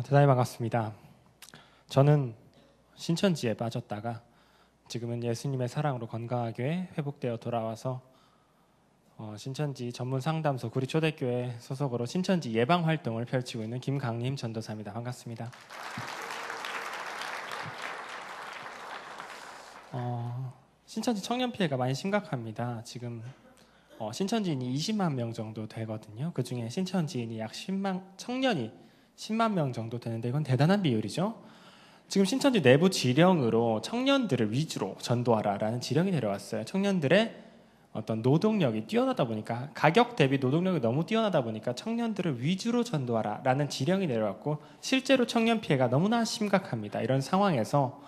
대단히 반갑습니다. 저는 신천지에 빠졌다가 지금은 예수님의 사랑으로 건강하게 회복되어 돌아와서 신천지 전문 상담소 구리초대교회 소속으로 신천지 예방 활동을 펼치고 있는 김강림 전도사입니다. 반갑습니다. 신천지 청년 피해가 많이 심각합니다. 지금 신천지인이 20만 명 정도 되거든요. 그 중에 신천지인이 약 10만 청년이 10만 명 정도 되는데 이건 대단한 비율이죠. 지금 신천지 내부 지령으로 청년들을 위주로 전도하라라는 지령이 내려왔어요. 청년들의 어떤 노동력이 뛰어나다 보니까 가격 대비 노동력이 너무 뛰어나다 보니까 청년들을 위주로 전도하라라는 지령이 내려왔고 실제로 청년 피해가 너무나 심각합니다. 이런 상황에서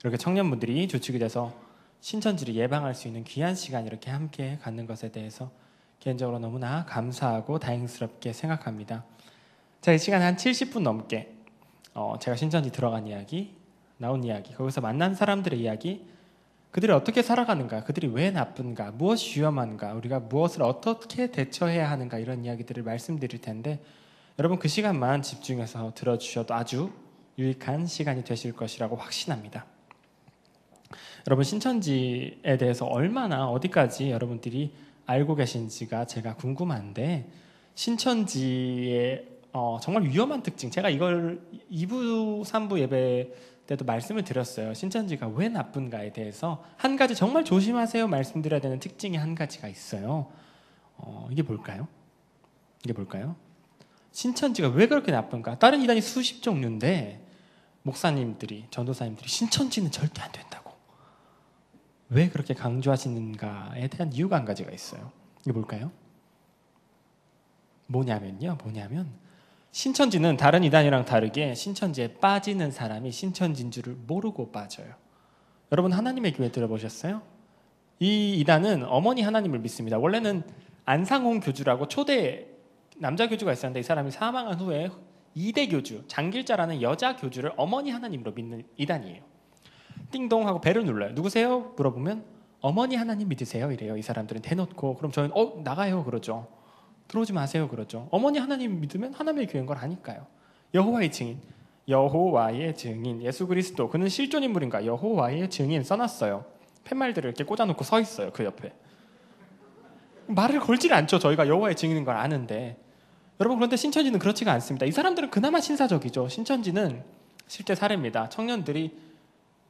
이렇게 청년분들이 주축이 돼서 신천지를 예방할 수 있는 귀한 시간 이렇게 함께 갖는 것에 대해서 개인적으로 너무나 감사하고 다행스럽게 생각합니다. 자, 이 시간에 한 70분 넘게 제가 신천지 들어간 이야기, 나온 이야기, 거기서 만난 사람들의 이야기, 그들이 어떻게 살아가는가, 그들이 왜 나쁜가, 무엇이 위험한가, 우리가 무엇을 어떻게 대처해야 하는가 이런 이야기들을 말씀드릴 텐데 여러분 그 시간만 집중해서 들어주셔도 아주 유익한 시간이 되실 것이라고 확신합니다. 여러분 신천지에 대해서 얼마나 어디까지 여러분들이 알고 계신지가 제가 궁금한데 신천지의 정말 위험한 특징, 제가 이걸 2부, 3부 예배 때도 말씀을 드렸어요. 신천지가 왜 나쁜가에 대해서 한 가지 정말 조심하세요 말씀드려야 되는 특징이 한 가지가 있어요. 이게 뭘까요? 신천지가 왜 그렇게 나쁜가? 다른 이단이 수십 종류인데 목사님들이, 전도사님들이 신천지는 절대 안 된다고 왜 그렇게 강조하시는가에 대한 이유가 한 가지가 있어요. 이게 뭘까요? 뭐냐면 신천지는 다른 이단이랑 다르게 신천지에 빠지는 사람이 신천지인 줄을 모르고 빠져요. 여러분 하나님의 교회 들어보셨어요? 이 이단은 어머니 하나님을 믿습니다. 원래는 안상홍 교주라고 초대 남자 교주가 있었는데 이 사람이 사망한 후에 2대 교주, 장길자라는 여자 교주를 어머니 하나님으로 믿는 이단이에요. 띵동 하고 벨을 눌러요. 누구세요? 물어보면 어머니 하나님 믿으세요? 이래요. 이 사람들은 대놓고. 그럼 저희는 나가요 그러죠. 들어오지 마세요 그러죠. 어머니 하나님 믿으면 하나님의 교회인 걸 아니까요. 여호와의 증인 예수 그리스도, 그는 실존 인물인가? 여호와의 증인 써놨어요. 팻말들을 이렇게 꽂아놓고 서 있어요. 그 옆에 말을 걸질 않죠. 저희가 여호와의 증인인 걸 아는데. 여러분 그런데 신천지는 그렇지가 않습니다. 이 사람들은 그나마 신사적이죠. 신천지는 실제 사례입니다. 청년들이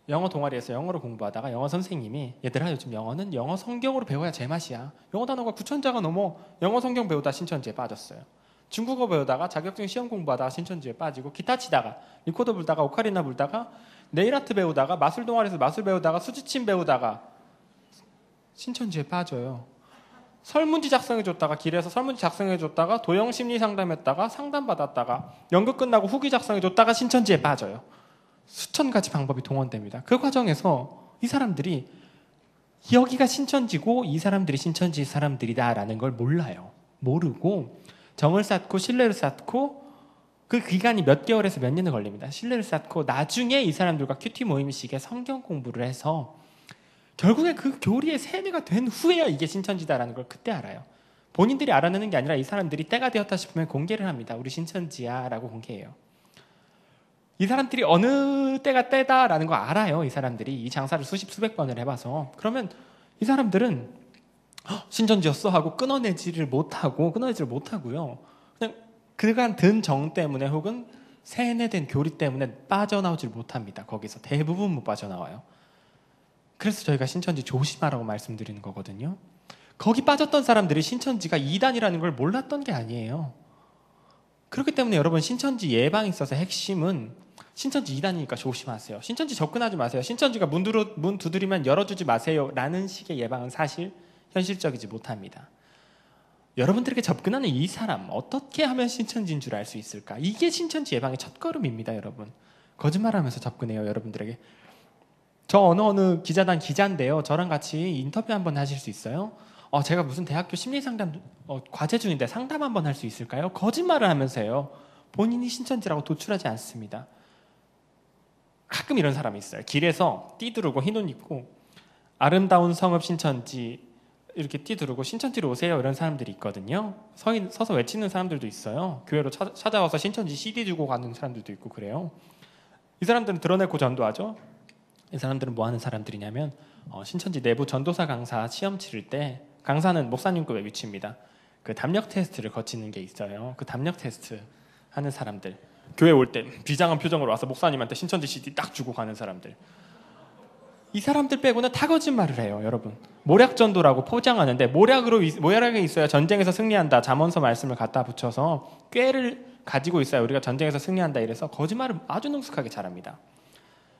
영어 동아리에서 영어를 공부하다가 영어 선생님이 얘들아 요즘 영어는 영어 성경으로 배워야 제맛이야. 영어 단어가 9,000자가 넘어. 영어 성경 배우다 신천지에 빠졌어요. 중국어 배우다가 자격증 시험 공부하다가 신천지에 빠지고, 기타 치다가 리코더 불다가 오카리나 불다가 네일아트 배우다가 마술 동아리에서 마술 배우다가 수지침 배우다가 신천지에 빠져요. 설문지 작성해줬다가 길에서 설문지 작성해줬다가 도형 심리 상담했다가 상담받았다가 연극 끝나고 후기 작성해줬다가 신천지에 빠져요. 수천 가지 방법이 동원됩니다. 그 과정에서 이 사람들이 여기가 신천지고 이 사람들이 신천지 사람들이다라는 걸 몰라요. 모르고 정을 쌓고 신뢰를 쌓고 그 기간이 몇 개월에서 몇 년이 걸립니다. 신뢰를 쌓고 나중에 이 사람들과 큐티 모임식의 성경 공부를 해서 결국에 그 교리의 세뇌가 된 후에야 이게 신천지다라는 걸 그때 알아요. 본인들이 알아내는 게 아니라 이 사람들이 때가 되었다 싶으면 공개를 합니다. 우리 신천지야 라고 공개해요. 이 사람들이 어느 때가 때다라는 거 알아요. 이 사람들이 이 장사를 수백 번을 해봐서. 그러면 이 사람들은 신천지였어 하고 끊어내지를 못하고요. 그냥 그간 든 정 때문에 혹은 세뇌된 교리 때문에 빠져나오질 못합니다. 거기서 대부분 못 빠져나와요. 그래서 저희가 신천지 조심하라고 말씀드리는 거거든요. 거기 빠졌던 사람들이 신천지가 이단이라는 걸 몰랐던 게 아니에요. 그렇기 때문에 여러분 신천지 예방에 있어서 핵심은 신천지 이단이니까 조심하세요. 신천지 접근하지 마세요. 신천지가 문 두드리면 열어주지 마세요 라는 식의 예방은 사실 현실적이지 못합니다. 여러분들에게 접근하는 이 사람 어떻게 하면 신천지인 줄 알 수 있을까? 이게 신천지 예방의 첫걸음입니다. 여러분 거짓말하면서 접근해요. 여러분들에게 저 어느 기자단 기자인데요, 저랑 같이 인터뷰 한번 하실 수 있어요? 제가 무슨 대학교 심리상담 과제 중인데 상담 한번 할 수 있을까요? 거짓말을 하면서요. 본인이 신천지라고 도출하지 않습니다. 가끔 이런 사람이 있어요. 길에서 띠두르고 흰 옷 입고 아름다운 성읍 신천지 이렇게 뛰두르고 신천지로 오세요 이런 사람들이 있거든요. 서서 외치는 사람들도 있어요. 교회로 찾아와서 신천지 CD 주고 가는 사람들도 있고 그래요. 이 사람들은 드러내고 전도하죠. 이 사람들은 뭐 하는 사람들이냐면 신천지 내부 전도사 강사 시험 치를 때 강사는 목사님급의 위치입니다. 그 담력 테스트를 거치는 게 있어요. 그 담력 테스트 하는 사람들, 교회 올 때 비장한 표정으로 와서 목사님한테 신천지 CD 딱 주고 가는 사람들, 이 사람들 빼고는 다 거짓말을 해요. 여러분, 모략전도라고 포장하는데 모략이 있어야 전쟁에서 승리한다, 잠언서 말씀을 갖다 붙여서 꾀를 가지고 있어야 우리가 전쟁에서 승리한다, 이래서 거짓말을 아주 능숙하게 잘합니다.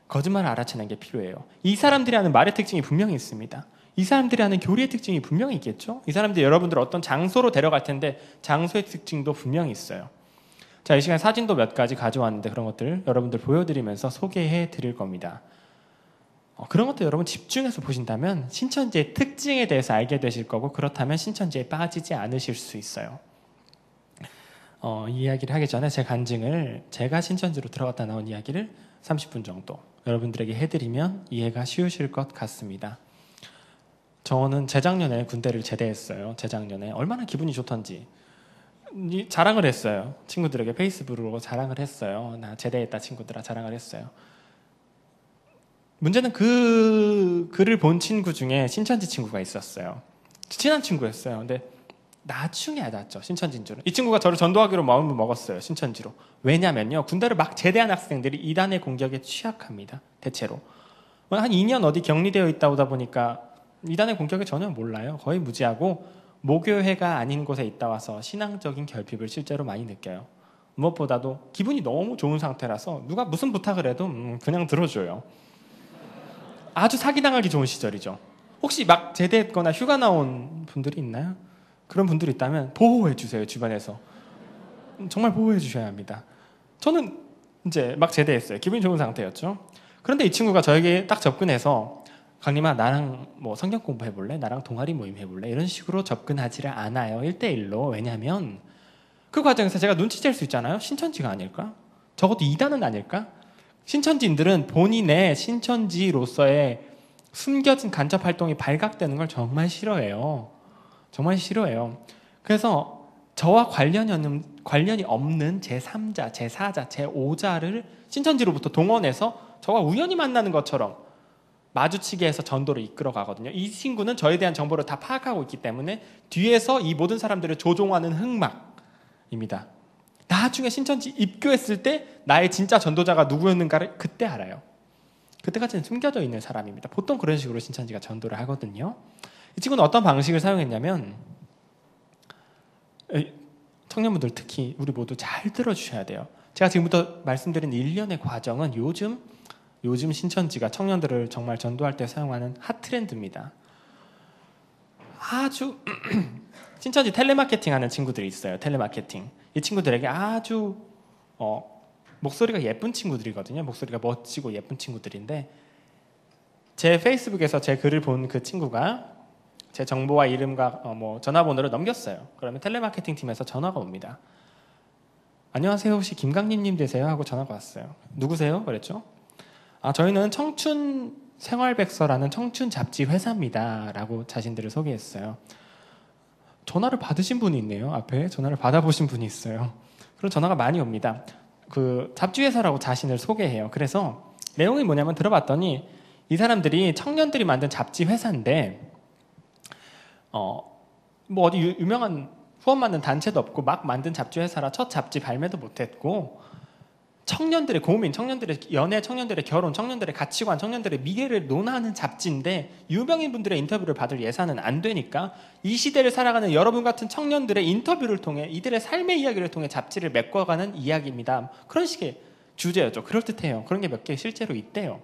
거짓말을 알아채는 게 필요해요. 이 사람들이 하는 말의 특징이 분명히 있습니다. 이 사람들이 하는 교리의 특징이 분명히 있겠죠. 이 사람들이 여러분들 어떤 장소로 데려갈 텐데 장소의 특징도 분명히 있어요. 자, 이 시간 사진도 몇 가지 가져왔는데 그런 것들 여러분들 보여드리면서 소개해 드릴 겁니다. 그런 것도 여러분 집중해서 보신다면 신천지의 특징에 대해서 알게 되실 거고, 그렇다면 신천지에 빠지지 않으실 수 있어요. 이 이야기를 하기 전에 제 간증을, 제가 신천지로 들어갔다 나온 이야기를 30분 정도 여러분들에게 해드리면 이해가 쉬우실 것 같습니다. 저는 재작년에 군대를 제대했어요. 재작년에 얼마나 기분이 좋던지 자랑을 했어요. 친구들에게 페이스북으로 자랑을 했어요. 나 제대했다 친구들아, 자랑을 했어요. 문제는 그 글을 본 친구 중에 신천지 친구가 있었어요. 친한 친구였어요. 근데 나중에 알았죠, 신천지인 줄은. 이 친구가 저를 전도하기로 마음을 먹었어요, 신천지로. 왜냐면요, 군대를 막 제대한 학생들이 이단의 공격에 취약합니다. 대체로 한 2년 어디 격리되어 있다 오다 보니까 이단의 공격에 전혀 몰라요. 거의 무지하고 모교회가 아닌 곳에 있다 와서 신앙적인 결핍을 실제로 많이 느껴요. 무엇보다도 기분이 너무 좋은 상태라서 누가 무슨 부탁을 해도 그냥 들어줘요. 아주 사기당하기 좋은 시절이죠. 혹시 막 제대했거나 휴가 나온 분들이 있나요? 그런 분들이 있다면 보호해 주세요. 주변에서 정말 보호해 주셔야 합니다. 저는 이제 막 제대했어요. 기분이 좋은 상태였죠. 그런데 이 친구가 저에게 딱 접근해서, 강림아, 나랑 뭐 성경 공부해볼래? 나랑 동아리 모임 해볼래? 이런 식으로 접근하지를 않아요. 1대1로. 왜냐하면 그 과정에서 제가 눈치챌 수 있잖아요. 신천지가 아닐까? 적어도 이단은 아닐까? 신천지인들은 본인의 신천지로서의 숨겨진 간접 활동이 발각되는 걸 정말 싫어해요. 정말 싫어해요. 그래서 저와 관련이 없는 제3자, 제4자, 제5자를 신천지로부터 동원해서 저와 우연히 만나는 것처럼 마주치게 해서 전도를 이끌어 가거든요. 이 친구는 저에 대한 정보를 다 파악하고 있기 때문에 뒤에서 이 모든 사람들을 조종하는 흑막입니다. 나중에 신천지 입교했을 때 나의 진짜 전도자가 누구였는가를 그때 알아요. 그때까지는 숨겨져 있는 사람입니다. 보통 그런 식으로 신천지가 전도를 하거든요. 이 친구는 어떤 방식을 사용했냐면, 청년분들 특히 우리 모두 잘 들어주셔야 돼요. 제가 지금부터 말씀드린 일련의 과정은 요즘 신천지가 청년들을 정말 전도할 때 사용하는 핫트렌드입니다. 아주 신천지 텔레마케팅 하는 친구들이 있어요. 텔레마케팅. 이 친구들에게 아주 목소리가 예쁜 친구들이거든요. 목소리가 멋지고 예쁜 친구들인데, 제 페이스북에서 제 글을 본 그 친구가 제 정보와 이름과 전화번호를 넘겼어요. 그러면 텔레마케팅 팀에서 전화가 옵니다. 안녕하세요, 혹시 김강림님 되세요? 하고 전화가 왔어요. 누구세요? 그랬죠. 저희는 청춘 생활백서라는 청춘 잡지 회사입니다 라고 자신들을 소개했어요. 전화를 받으신 분이 있네요. 앞에 전화를 받아보신 분이 있어요. 그런 전화가 많이 옵니다. 그 잡지 회사라고 자신을 소개해요. 그래서 내용이 뭐냐면, 들어봤더니 이 사람들이 청년들이 만든 잡지 회사인데 뭐 어디 유명한 후원 만든 단체도 없고 막 만든 잡지 회사라 첫 잡지 발매도 못했고, 청년들의 고민, 청년들의 연애, 청년들의 결혼, 청년들의 가치관, 청년들의 미래를 논하는 잡지인데 유명인분들의 인터뷰를 받을 예산은 안 되니까 이 시대를 살아가는 여러분 같은 청년들의 인터뷰를 통해 이들의 삶의 이야기를 통해 잡지를 메꿔가는 이야기입니다. 그런 식의 주제였죠. 그럴듯해요. 그런 게 몇 개 실제로 있대요.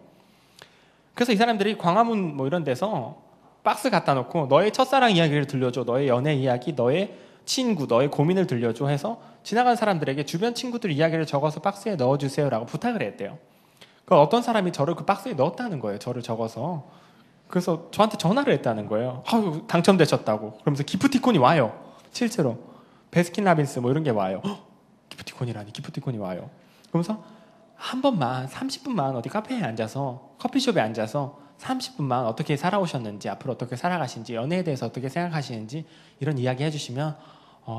그래서 이 사람들이 광화문 뭐 이런 데서 박스 갖다 놓고 너의 첫사랑 이야기를 들려줘, 너의 연애 이야기, 너의 친구, 너의 고민을 들려줘 해서 지나간 사람들에게 주변 친구들 이야기를 적어서 박스에 넣어주세요라고 부탁을 했대요. 그 어떤 사람이 저를 그 박스에 넣었다는 거예요. 저를 적어서. 그래서 저한테 전화를 했다는 거예요. 아유, 당첨되셨다고. 그러면서 기프티콘이 와요. 실제로 베스킨라빈스 뭐 이런 게 와요. 기프티콘이라니, 기프티콘이 와요. 그러면서 한 번만 30분만 어디 카페에 앉아서, 커피숍에 앉아서 30분만 어떻게 살아오셨는지, 앞으로 어떻게 살아가시는지, 연애에 대해서 어떻게 생각하시는지 이런 이야기 해주시면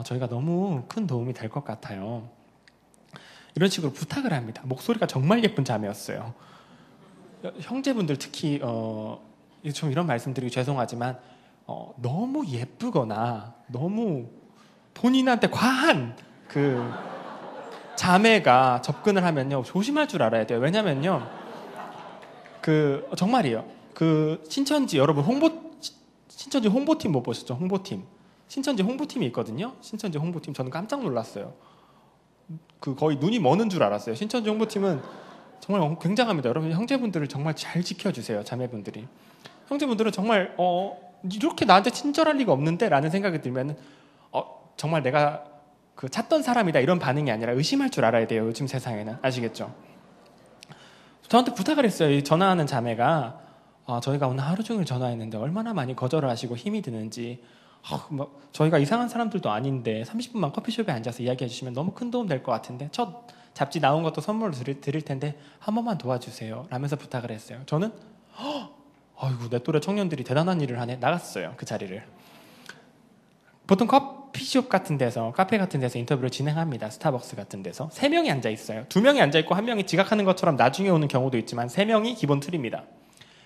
저희가 너무 큰 도움이 될 것 같아요. 이런 식으로 부탁을 합니다. 목소리가 정말 예쁜 자매였어요. 형제분들 특히 좀 이런 말씀드리기 죄송하지만 너무 예쁘거나 너무 본인한테 과한 그 자매가 접근을 하면요 조심할 줄 알아야 돼요. 왜냐면요 정말이에요. 신천지 여러분 신천지 홍보팀 못 보셨죠? 홍보팀. 신천지 홍보팀이 있거든요. 신천지 홍보팀 저는 깜짝 놀랐어요. 거의 눈이 머는 줄 알았어요. 신천지 홍보팀은 정말 굉장합니다. 여러분 형제분들을 정말 잘 지켜주세요. 자매분들이. 형제분들은 정말 이렇게 나한테 친절할 리가 없는데 라는 생각이 들면 정말 내가 찾던 사람이다 이런 반응이 아니라 의심할 줄 알아야 돼요. 요즘 세상에는. 아시겠죠? 저한테 부탁을 했어요. 이 전화하는 자매가 저희가 오늘 하루 종일 전화했는데 얼마나 많이 거절을 하시고 힘이 드는지 저희가 이상한 사람들도 아닌데 30분만 커피숍에 앉아서 이야기해 주시면 너무 큰 도움 될 것 같은데 첫 잡지 나온 것도 선물로 드릴 텐데 한 번만 도와주세요 라면서 부탁을 했어요. 저는 아이고 내 또래 청년들이 대단한 일을 하네. 나갔어요. 그 자리를. 보통 커피숍 같은 데서 카페 같은 데서 인터뷰를 진행합니다. 스타벅스 같은 데서 3명이 앉아있어요. 2명이 앉아있고 1명이 지각하는 것처럼 나중에 오는 경우도 있지만 3명이 기본 틀입니다.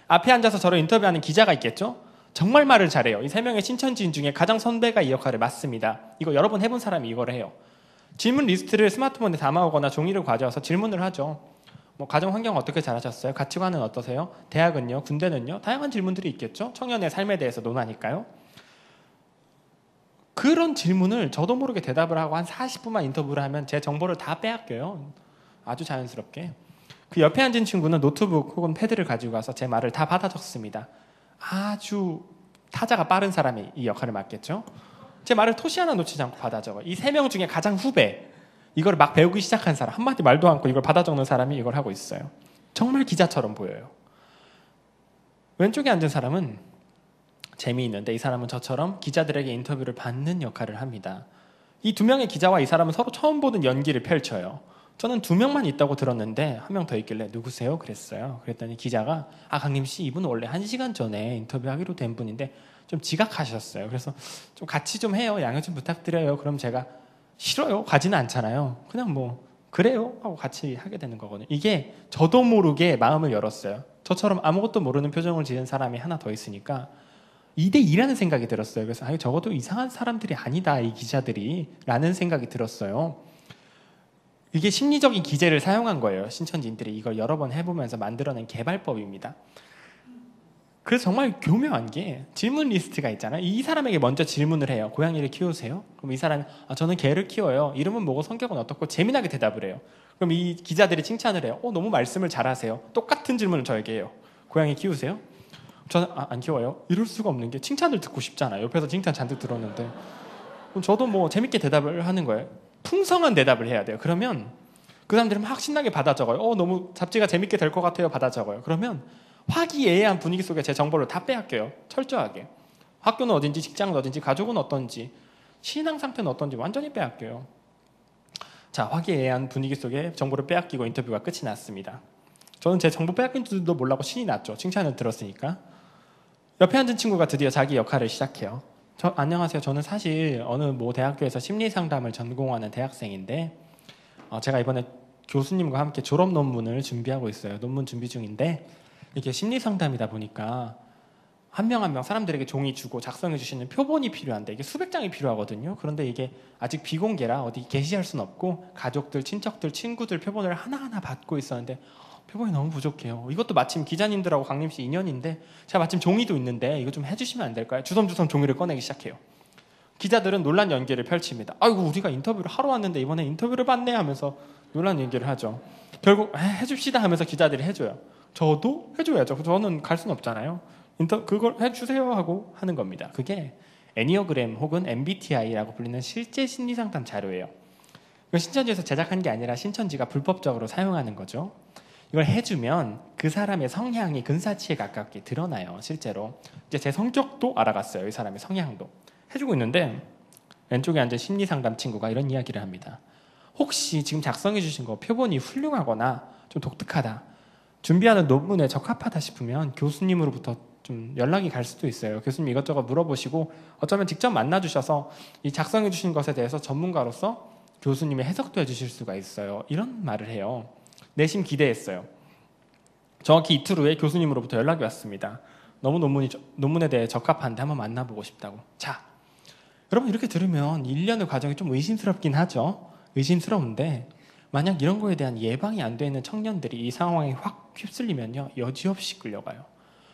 앞에 앉아서 저를 인터뷰하는 기자가 있겠죠? 정말 말을 잘해요. 이 3명의 신천지인 중에 가장 선배가 이 역할을 맡습니다. 이거 여러 번 해본 사람이 이걸 해요. 질문 리스트를 스마트폰에 담아오거나 종이를 가져와서 질문을 하죠. 가정 환경 어떻게 잘하셨어요? 가치관은 어떠세요? 대학은요? 군대는요? 다양한 질문들이 있겠죠? 청년의 삶에 대해서 논하니까요. 그런 질문을 저도 모르게 대답을 하고 한 40분만 인터뷰를 하면 제 정보를 다 빼앗겨요. 아주 자연스럽게. 그 옆에 앉은 친구는 노트북 혹은 패드를 가지고 가서 제 말을 다 받아 적습니다. 아주 타자가 빠른 사람이 이 역할을 맡겠죠. 제 말을 토시 하나 놓치지 않고 받아 적어요. 이 3명 중에 가장 후배, 이걸 막 배우기 시작한 사람, 한마디 말도 않고 이걸 받아 적는 사람이 이걸 하고 있어요. 정말 기자처럼 보여요. 왼쪽에 앉은 사람은 재미있는데 이 사람은 저처럼 기자들에게 인터뷰를 받는 역할을 합니다. 이 2명의 기자와 이 사람은 서로 처음 보는 연기를 펼쳐요. 저는 2명만 있다고 들었는데 1명 더 있길래 누구세요? 그랬어요. 그랬더니 기자가 강림씨 이분 원래 1시간 전에 인터뷰하기로 된 분인데 좀 지각하셨어요. 그래서 좀 같이 좀 해요. 양해 좀 부탁드려요. 그럼 제가 싫어요. 가지는 않잖아요. 그냥 그래요 하고 같이 하게 되는 거거든요. 이게 저도 모르게 마음을 열었어요. 저처럼 아무것도 모르는 표정을 지은 사람이 하나 더 있으니까 2대2라는 생각이 들었어요. 그래서 적어도 이상한 사람들이 아니다 이 기자들이 라는 생각이 들었어요. 이게 심리적인 기제를 사용한 거예요. 신천지인들이 이걸 여러 번 해보면서 만들어낸 개발법입니다. 그래서 정말 교묘한 게 질문 리스트가 있잖아요. 이 사람에게 먼저 질문을 해요. 고양이를 키우세요? 그럼 이 사람이 저는 개를 키워요. 이름은 뭐고 성격은 어떻고 재미나게 대답을 해요. 그럼 이 기자들이 칭찬을 해요. 너무 말씀을 잘하세요. 똑같은 질문을 저에게 해요. 고양이 키우세요? 저는 안 키워요. 이럴 수가 없는 게 칭찬을 듣고 싶잖아요. 옆에서 칭찬 잔뜩 들었는데 그럼 저도 재밌게 대답을 하는 거예요. 풍성한 대답을 해야 돼요. 그러면 그 사람들은 막 신나게 받아 적어요. 너무 잡지가 재밌게 될 것 같아요. 받아 적어요. 그러면 화기애애한 분위기 속에 제 정보를 다 빼앗겨요. 철저하게. 학교는 어딘지, 직장은 어딘지, 가족은 어떤지, 신앙 상태는 어떤지 완전히 빼앗겨요. 자, 화기애애한 분위기 속에 정보를 빼앗기고 인터뷰가 끝이 났습니다. 저는 제 정보 빼앗긴 줄도 몰라고 신이 났죠. 칭찬을 들었으니까. 옆에 앉은 친구가 드디어 자기 역할을 시작해요. 안녕하세요. 저는 사실 어느 대학교에서 심리상담을 전공하는 대학생인데 제가 이번에 교수님과 함께 졸업 논문을 준비하고 있어요. 논문 준비 중인데 이게 심리상담이다 보니까 한 명 한 명 사람들에게 종이 주고 작성해 주시는 표본이 필요한데 이게 수백 장이 필요하거든요. 그런데 이게 아직 비공개라 어디 게시할 수는 없고 가족들, 친척들, 친구들 표본을 하나하나 받고 있었는데 표본이 너무 부족해요. 이것도 마침 기자님들하고 강림씨 인연인데 제가 마침 종이도 있는데 이거 좀 해주시면 안 될까요? 주섬주섬 종이를 꺼내기 시작해요. 기자들은 논란 연기를 펼칩니다. 아이고 우리가 인터뷰를 하러 왔는데 이번에 인터뷰를 받네 하면서 논란 연기를 하죠. 결국 해줍시다 하면서 기자들이 해줘요. 저도 해줘야죠. 저는 갈 수는 없잖아요. 그걸 해주세요 하고 하는 겁니다. 그게 애니어그램 혹은 MBTI라고 불리는 실제 심리상담 자료예요. 이건 신천지에서 제작한 게 아니라 신천지가 불법적으로 사용하는 거죠. 이걸 해주면 그 사람의 성향이 근사치에 가깝게 드러나요. 실제로 이제 제 성격도 알아갔어요. 이 사람의 성향도 해주고 있는데 왼쪽에 앉은 심리상담 친구가 이런 이야기를 합니다. 혹시 지금 작성해 주신 거 표본이 훌륭하거나 좀 독특하다, 준비하는 논문에 적합하다 싶으면 교수님으로부터 좀 연락이 갈 수도 있어요. 교수님 이것저것 물어보시고 어쩌면 직접 만나주셔서 이 작성해 주신 것에 대해서 전문가로서 교수님의 해석도 해주실 수가 있어요. 이런 말을 해요. 내심 기대했어요. 정확히 이틀 후에 교수님으로부터 연락이 왔습니다. 너무 논문에 대해 적합한데 한번 만나보고 싶다고. 자, 여러분 이렇게 들으면 1년의 과정이 좀 의심스럽긴 하죠. 의심스러운데 만약 이런 거에 대한 예방이 안 되어 있는 청년들이 이 상황에 확 휩쓸리면요, 여지없이 끌려가요.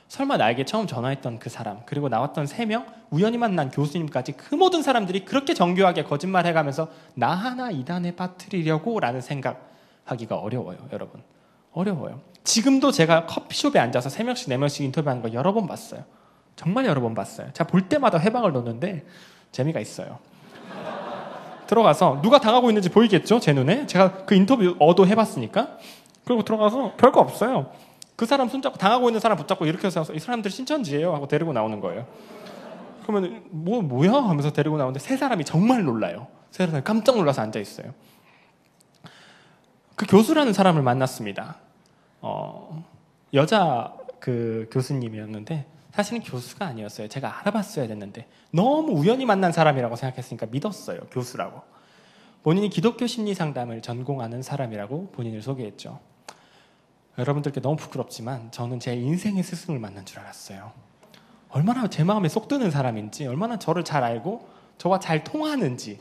설마 나에게 처음 전화했던 그 사람, 그리고 나왔던 3명, 우연히 만난 교수님까지 그 모든 사람들이 그렇게 정교하게 거짓말해가면서 나 하나 이단에 빠뜨리려고 라는 생각하기가 어려워요. 여러분, 어려워요. 지금도 제가 커피숍에 앉아서 3명씩 4명씩 인터뷰하는 거 여러 번 봤어요. 정말 여러 번 봤어요. 제가 볼 때마다 회방을 놓는데 재미가 있어요. 들어가서 누가 당하고 있는지 보이겠죠? 제 눈에. 제가 그 인터뷰 해봤으니까. 그리고 들어가서 별거 없어요. 그 사람 손잡고 당하고 있는 사람 붙잡고 이렇게 해서 이 사람들 신천지예요 하고 데리고 나오는 거예요. 그러면 뭐야 하면서 데리고 나오는데 3사람이 정말 놀라요. 3사람이 깜짝 놀라서 앉아 있어요. 그 교수라는 사람을 만났습니다. 여자 그 교수님이었는데 사실은 교수가 아니었어요. 제가 알아봤어야 됐는데 너무 우연히 만난 사람이라고 생각했으니까 믿었어요. 교수라고. 본인이 기독교 심리 상담을 전공하는 사람이라고 본인을 소개했죠. 여러분들께 너무 부끄럽지만 저는 제 인생의 스승을 만난 줄 알았어요. 얼마나 제 마음에 쏙 드는 사람인지, 얼마나 저를 잘 알고 저와 잘 통하는지,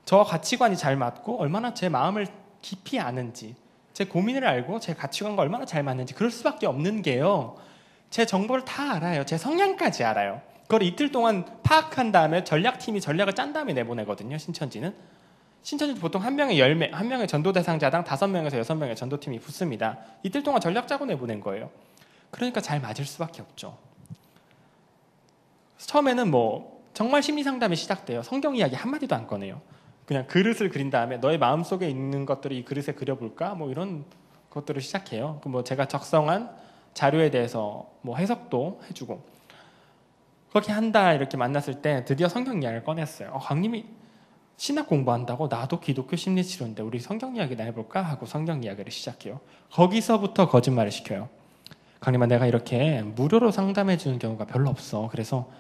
저와 가치관이 잘 맞고 얼마나 제 마음을 깊이 아는지, 제 고민을 알고 제 가치관과 얼마나 잘 맞는지, 그럴 수밖에 없는 게요, 제 정보를 다 알아요. 제 성향까지 알아요. 그걸 이틀 동안 파악한 다음에 전략팀이 전략을 짠 다음에 내보내거든요. 신천지는 보통 한 명의 전도 대상자당 5명에서 6명의 전도팀이 붙습니다. 이틀 동안 전략 짜고 내보낸 거예요. 그러니까 잘 맞을 수밖에 없죠. 처음에는 정말 심리 상담이 시작돼요. 성경 이야기 한마디도 안 꺼내요. 그냥 그릇을 그린 다음에 너의 마음속에 있는 것들을 이 그릇에 그려볼까? 이런 것들을 시작해요. 제가 작성한 자료에 대해서 해석도 해주고, 그렇게 한 달 이렇게 만났을 때 드디어 성경 이야기를 꺼냈어요. 강님이 신학 공부한다고? 나도 기독교 심리치료인데 우리 성경 이야기나 해볼까? 하고 성경 이야기를 시작해요. 거기서부터 거짓말을 시켜요. 강님아, 내가 이렇게 무료로 상담해 주는 경우가 별로 없어. 그래서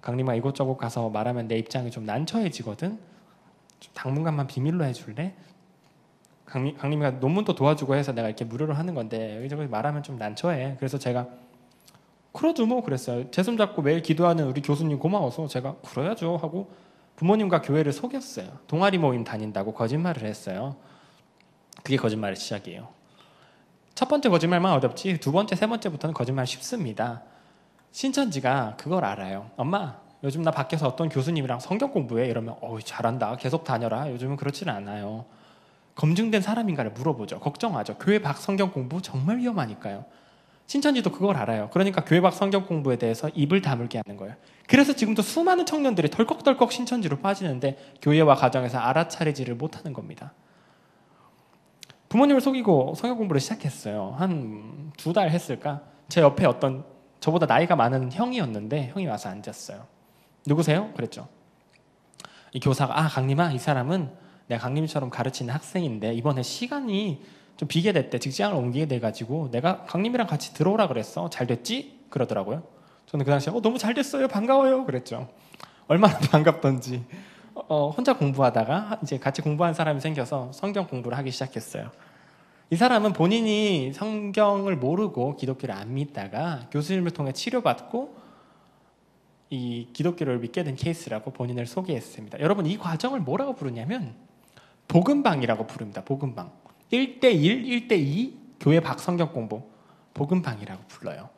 강님아 이곳저곳 가서 말하면 내 입장이 좀 난처해지거든. 좀 당분간만 비밀로 해줄래? 강님이가 논문도 도와주고 해서 내가 이렇게 무료로 하는 건데 여기저기 말하면 좀 난처해. 그래서 제가 그러죠 그랬어요. 제 손 잡고 매일 기도하는 우리 교수님 고마워서 제가 그래야죠 하고 부모님과 교회를 속였어요. 동아리 모임 다닌다고 거짓말을 했어요. 그게 거짓말의 시작이에요. 첫 번째 거짓말만 어렵지 2번째, 3번째부터는 거짓말 쉽습니다. 신천지가 그걸 알아요. 엄마, 요즘 나 밖에서 어떤 교수님이랑 성경 공부해. 이러면 잘한다. 계속 다녀라. 요즘은 그렇지는 않아요. 검증된 사람인가를 물어보죠. 걱정하죠. 교회 밖 성경 공부 정말 위험하니까요. 신천지도 그걸 알아요. 그러니까 교회 밖 성경 공부에 대해서 입을 다물게 하는 거예요. 그래서 지금도 수많은 청년들이 덜컥덜컥 신천지로 빠지는데 교회와 가정에서 알아차리지를 못하는 겁니다. 부모님을 속이고 성경 공부를 시작했어요. 한 2달 했을까? 제 옆에 어떤 저보다 나이가 많은 형이었는데 형이 와서 앉았어요. 누구세요? 그랬죠. 이 교사가 강림아, 이 사람은 내가 강림처럼 가르치는 학생인데 이번에 시간이 좀 비게 됐대. 직장을 옮기게 돼가지고 내가 강림이랑 같이 들어오라 그랬어. 잘 됐지? 그러더라고요. 저는 그 당시에 너무 잘 됐어요. 반가워요. 그랬죠. 얼마나 반갑던지. 혼자 공부하다가 이제 같이 공부한 사람이 생겨서 성경 공부를 하기 시작했어요. 이 사람은 본인이 성경을 모르고 기독교를 안 믿다가 교수님을 통해 치료받고 이 기독교를 믿게 된 케이스라고 본인을 소개했습니다. 여러분, 이 과정을 뭐라고 부르냐면 복음방이라고 부릅니다. 복음방. 1대1, 1대2 교회 밖 성경 공부 복음방이라고 불러요.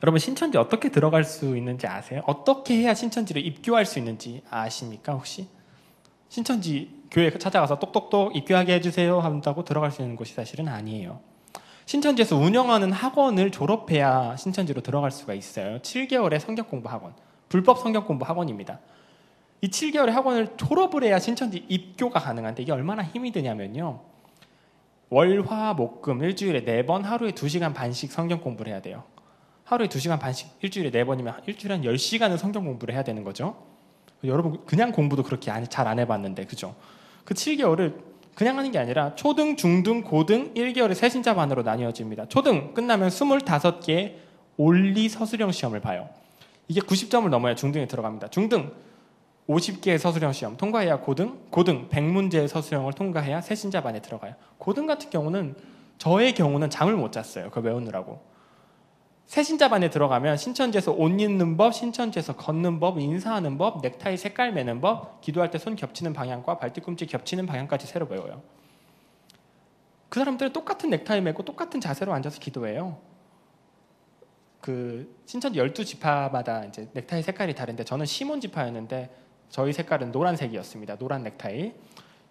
여러분, 신천지 어떻게 들어갈 수 있는지 아세요? 어떻게 해야 신천지를 입교할 수 있는지 아십니까 혹시? 신천지 교회 찾아가서 똑똑똑 입교하게 해주세요 한다고 들어갈 수 있는 곳이 사실은 아니에요. 신천지에서 운영하는 학원을 졸업해야 신천지로 들어갈 수가 있어요. 7개월의 성경 공부 학원, 불법 성경 공부 학원입니다. 이 7개월의 학원을 졸업을 해야 신천지 입교가 가능한데 이게 얼마나 힘이 드냐면요, 월, 화, 목, 금 일주일에 4번 하루에 2시간 반씩 성경 공부를 해야 돼요. 하루에 2시간 반씩 일주일에 4번이면 일주일에 한 10시간은 성경 공부를 해야 되는 거죠. 여러분, 그냥 공부도 그렇게 잘 안 해봤는데, 그죠? 그 7개월을 그냥 하는 게 아니라 초등, 중등, 고등 1개월의 새신자반으로 나뉘어집니다. 초등 끝나면 25개의 올리 서술형 시험을 봐요. 이게 90점을 넘어야 중등에 들어갑니다. 중등 50개의 서술형 시험 통과해야 고등, 고등 100문제의 서술형을 통과해야 새신자반에 들어가요. 고등 같은 경우는 저의 경우는 잠을 못 잤어요. 그거 외우느라고. 새신자반에 들어가면 신천지에서 옷 입는 법, 신천지에서 걷는 법, 인사하는 법, 넥타이 색깔 매는 법, 기도할 때 손 겹치는 방향과 발뒤꿈치 겹치는 방향까지 새로 배워요. 그 사람들은 똑같은 넥타이 매고 똑같은 자세로 앉아서 기도해요. 그 신천지 12지파마다 이제 넥타이 색깔이 다른데 저는 시몬 지파였는데 저희 색깔은 노란색이었습니다. 노란 넥타이.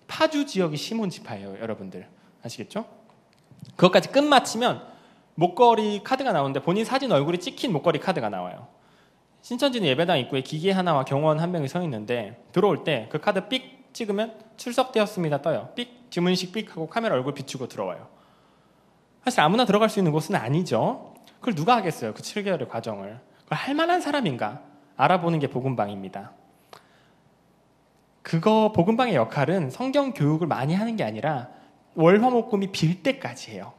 파주 지역이 시몬 지파예요, 여러분들. 아시겠죠? 그것까지 끝마치면 목걸이 카드가 나오는데 본인 사진 얼굴이 찍힌 목걸이 카드가 나와요. 신천지는 예배당 입구에 기계 하나와 경호원 한 명이 서 있는데 들어올 때 그 카드 삑 찍으면 출석되었습니다 떠요. 삑 주문식 삑 하고 카메라 얼굴 비추고 들어와요. 사실 아무나 들어갈 수 있는 곳은 아니죠. 그걸 누가 하겠어요? 그 7개월의 과정을. 그걸 할 만한 사람인가 알아보는 게 복음방입니다. 그거 복음방의 역할은 성경 교육을 많이 하는 게 아니라 월화목금이 빌 때까지 해요.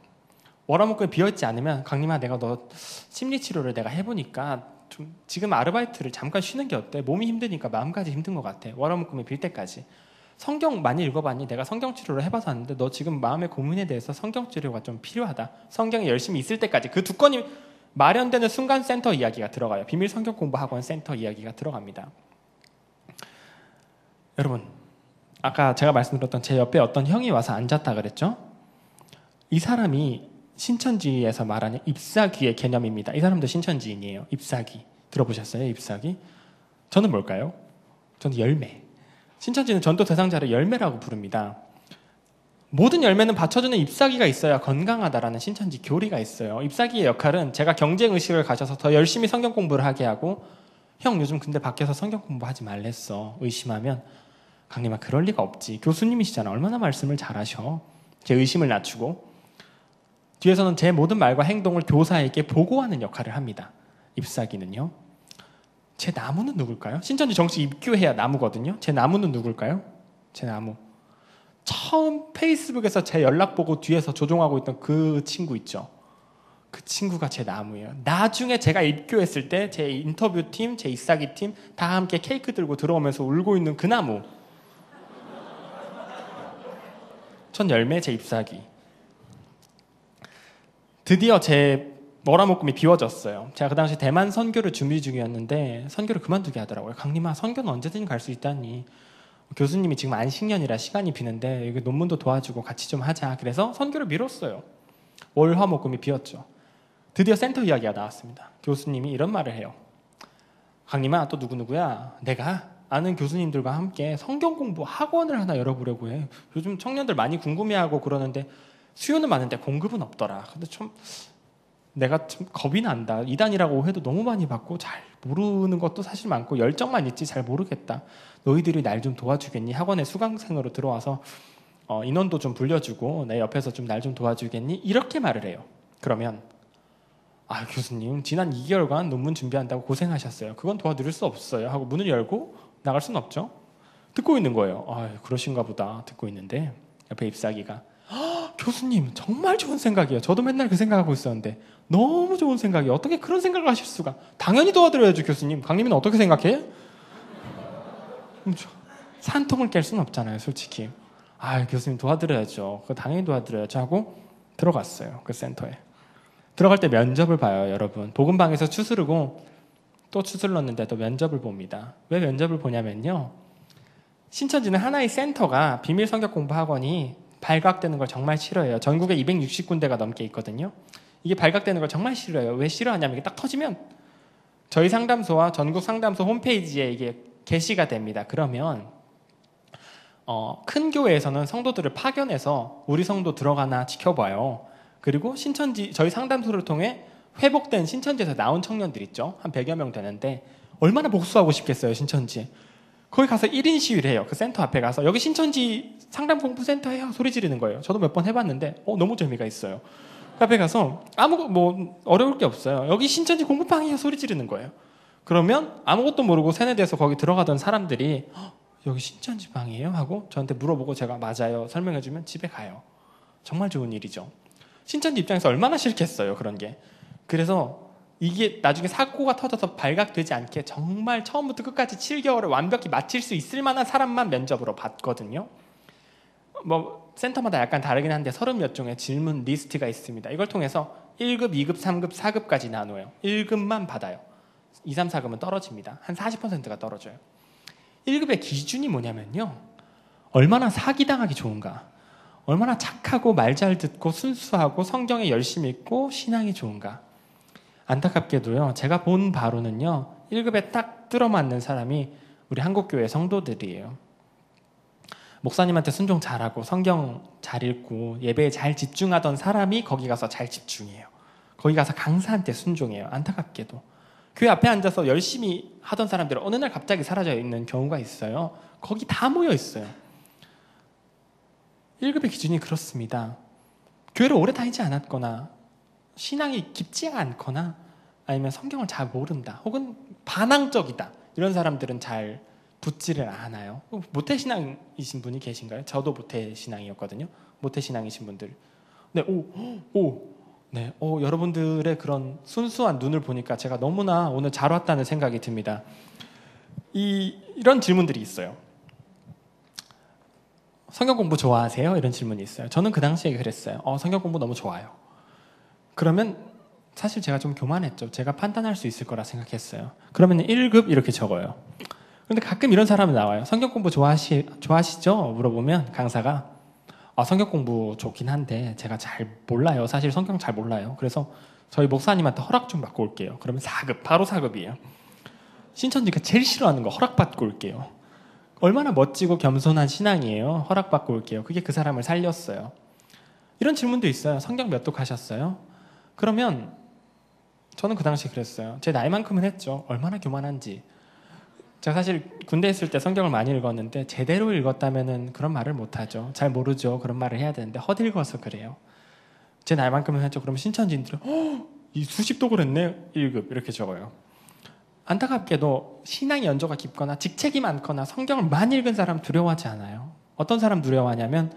월화목금이 비어있지 않으면 강림아 내가 너 심리치료를 내가 해보니까 좀 지금 아르바이트를 잠깐 쉬는 게 어때? 몸이 힘드니까 마음까지 힘든 것 같아. 월화목금이 빌 때까지. 성경 많이 읽어봤니? 내가 성경치료를 해봐서 아는데 너 지금 마음의 고민에 대해서 성경치료가 좀 필요하다. 성경에 열심히 있을 때까지 그 두 건이 마련되는 순간 센터 이야기가 들어가요. 비밀 성경 공부학원 센터 이야기가 들어갑니다. 여러분 아까 제가 말씀드렸던 제 옆에 어떤 형이 와서 앉았다 그랬죠? 이 사람이 신천지에서 말하는 ip사귀의 개념입니다. 이 사람도 신천지인이에요. ip사귀 들어보셨어요? ip사귀? 저는 뭘까요? 저는 열매. 신천지는 전도 대상자를 열매라고 부릅니다. 모든 열매는 받쳐주는 ip사귀가 있어야 건강하다라는 신천지 교리가 있어요. ip사귀의 역할은 제가 경쟁의식을 가져서 더 열심히 성경 공부를 하게 하고 형 요즘 근데 밖에서 성경 공부하지 말랬어. 의심하면 강림아 그럴 리가 없지. 교수님이시잖아. 얼마나 말씀을 잘하셔. 제 의심을 낮추고 뒤에서는 제 모든 말과 행동을 교사에게 보고하는 역할을 합니다. ip사귀는요. 제 나무는 누굴까요? 신천지 정식 입교해야 나무거든요. 제 나무는 누굴까요? 제 나무. 처음 페이스북에서 제 연락 보고 뒤에서 조종하고 있던 그 친구 있죠. 그 친구가 제 나무예요. 나중에 제가 입교했을 때 제 인터뷰팀, 제 ip사귀팀 다 함께 케이크 들고 들어오면서 울고 있는 그 나무. 첫 열매 제 ip사귀. 드디어 제 월화목금이 비워졌어요. 제가 그 당시 대만 선교를 준비 중이었는데 선교를 그만두게 하더라고요. 강림아 선교는 언제든 갈 수 있다니. 교수님이 지금 안식년이라 시간이 비는데 여기 논문도 도와주고 같이 좀 하자. 그래서 선교를 미뤘어요. 월화목금이 비었죠. 드디어 센터 이야기가 나왔습니다. 교수님이 이런 말을 해요. 강림아 또 누구누구야. 내가 아는 교수님들과 함께 성경 공부 학원을 하나 열어보려고 해. 요즘 청년들 많이 궁금해하고 그러는데 수요는 많은데 공급은 없더라. 근데 좀 내가 좀 겁이 난다. 이단이라고 해도 너무 많이 받고 잘 모르는 것도 사실 많고 열정만 있지 잘 모르겠다. 너희들이 날 좀 도와주겠니? 학원에 수강생으로 들어와서 인원도 좀 불려주고 내 옆에서 좀 날 좀 도와주겠니? 이렇게 말을 해요. 그러면 아 교수님 지난 2개월간 논문 준비한다고 고생하셨어요. 그건 도와드릴 수 없어요. 하고 문을 열고 나갈 수는 없죠. 듣고 있는 거예요. 아 그러신가 보다. 듣고 있는데 옆에 ip사귀가 교수님 정말 좋은 생각이에요. 저도 맨날 그 생각하고 있었는데 너무 좋은 생각이에요. 어떻게 그런 생각을 하실 수가. 당연히 도와드려야죠 교수님. 강림이는 어떻게 생각해? 산통을 깰 수는 없잖아요 솔직히. 아 교수님 도와드려야죠. 그거 당연히 도와드려야죠 하고 들어갔어요. 그 센터에. 들어갈 때 면접을 봐요 여러분. 복음방에서 추스르고 또 추슬렀는데도 면접을 봅니다. 왜 면접을 보냐면요. 신천지는 하나의 센터가 비밀 성경 공부 학원이 발각되는 걸 정말 싫어해요. 전국에 260군데가 넘게 있거든요. 이게 발각되는 걸 정말 싫어해요. 왜 싫어하냐면 이게 딱 터지면 저희 상담소와 전국 상담소 홈페이지에 이게 게시가 됩니다. 그러면 큰 교회에서는 성도들을 파견해서 우리 성도 들어가나 지켜봐요. 그리고 신천지 저희 상담소를 통해 회복된 신천지에서 나온 청년들 있죠. 한 100여 명 되는데 얼마나 복수하고 싶겠어요 신천지에. 거기 가서 1인 시위를 해요. 그 센터 앞에 가서 여기 신천지 상담 공부 센터예요. 소리 지르는 거예요. 저도 몇 번 해봤는데 너무 재미가 있어요. 그 앞에 가서 어려울 게 없어요. 여기 신천지 공부방이에요. 소리 지르는 거예요. 그러면 아무것도 모르고 세뇌돼서 거기 들어가던 사람들이 여기 신천지 방이에요? 하고 저한테 물어보고 제가 맞아요 설명해주면 집에 가요. 정말 좋은 일이죠. 신천지 입장에서 얼마나 싫겠어요 그런 게. 그래서 이게 나중에 사고가 터져서 발각되지 않게 정말 처음부터 끝까지 7개월을 완벽히 마칠 수 있을 만한 사람만 면접으로 받거든요. 뭐 센터마다 약간 다르긴 한데 30몇 종의 질문 리스트가 있습니다. 이걸 통해서 1급, 2급, 3급, 4급까지 나눠요. 1급만 받아요. 2, 3, 4급은 떨어집니다. 한 40%가 떨어져요. 1급의 기준이 뭐냐면요, 얼마나 사기당하기 좋은가, 얼마나 착하고 말 잘 듣고 순수하고 성경에 열심히 읽고 신앙이 좋은가. 안타깝게도요, 제가 본 바로는요 1급에 딱 들어맞는 사람이 우리 한국교회 성도들이에요. 목사님한테 순종 잘하고 성경 잘 읽고 예배에 잘 집중하던 사람이 거기 가서 잘 집중해요. 거기 가서 강사한테 순종해요. 안타깝게도 교회 앞에 앉아서 열심히 하던 사람들은 어느 날 갑자기 사라져 있는 경우가 있어요. 거기 다 모여 있어요. 1급의 기준이 그렇습니다. 교회를 오래 다니지 않았거나 신앙이 깊지 않거나 아니면 성경을 잘 모른다 혹은 반항적이다 이런 사람들은 잘 붙지를 않아요. 모태신앙이신 분이 계신가요? 저도 모태신앙이었거든요. 모태신앙이신 분들. 네, 네, 여러분들의 그런 순수한 눈을 보니까 제가 너무나 오늘 잘 왔다는 생각이 듭니다. 이런 질문들이 있어요. 성경 공부 좋아하세요? 이런 질문이 있어요. 저는 그 당시에 그랬어요. 성경 공부 너무 좋아요. 그러면 사실 제가 좀 교만했죠. 제가 판단할 수 있을 거라 생각했어요. 그러면 1급 이렇게 적어요. 그런데 가끔 이런 사람이 나와요. 성경 공부 좋아하시죠? 물어보면 강사가 성경 공부 좋긴 한데 제가 잘 몰라요. 사실 성경 잘 몰라요. 그래서 저희 목사님한테 허락 좀 받고 올게요. 그러면 4급, 바로 4급이에요. 신천지가 제일 싫어하는 거 허락받고 올게요. 얼마나 멋지고 겸손한 신앙이에요. 허락받고 올게요. 그게 그 사람을 살렸어요. 이런 질문도 있어요. 성경 몇 독 하셨어요? 그러면 저는 그 당시 그랬어요. 제 나이만큼은 했죠. 얼마나 교만한지. 제가 사실 군대 있을 때 성경을 많이 읽었는데 제대로 읽었다면 그런 말을 못하죠. 잘 모르죠. 그런 말을 해야 되는데 헛읽어서 그래요. 제 나이만큼은 했죠. 그럼 신천지인들은 이 수십 독을 했네. 1급 이렇게 적어요. 안타깝게도 신앙의 연조가 깊거나 직책이 많거나 성경을 많이 읽은 사람 두려워하지 않아요. 어떤 사람 두려워하냐면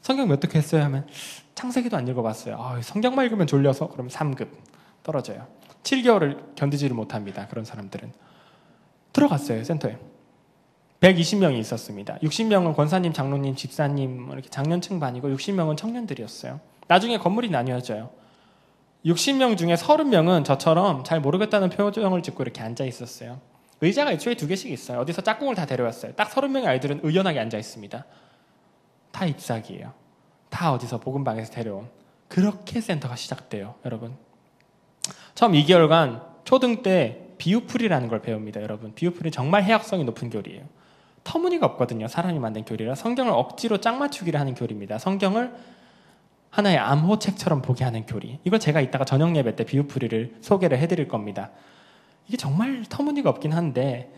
성경 몇 독 했어요 하면 창세기도 안 읽어봤어요. 성경만 읽으면 졸려서 그럼 3급 떨어져요. 7개월을 견디지를 못합니다. 그런 사람들은. 들어갔어요. 센터에 120명이 있었습니다. 60명은 권사님, 장로님, 집사님 이렇게 장년층 반이고 60명은 청년들이었어요. 나중에 건물이 나뉘어져요. 60명 중에 30명은 저처럼 잘 모르겠다는 표정을 짓고 이렇게 앉아 있었어요. 의자가 애초에 2개씩 있어요. 어디서 짝꿍을 다 데려왔어요. 딱 30명의 아이들은 의연하게 앉아 있습니다. 다 잎사귀예요. 다 어디서 복음방에서 데려온. 그렇게 센터가 시작돼요. 여러분, 처음 2개월간 초등 때 비유풀이라는 걸 배웁니다. 여러분, 비유풀이 정말 해학성이 높은 교리예요. 터무니가 없거든요. 사람이 만든 교리라. 성경을 억지로 짝 맞추기를 하는 교리입니다. 성경을 하나의 암호책처럼 보게 하는 교리. 이걸 제가 이따가 저녁 예배 때 비유풀이를 소개를 해드릴 겁니다. 이게 정말 터무니가 없긴 한데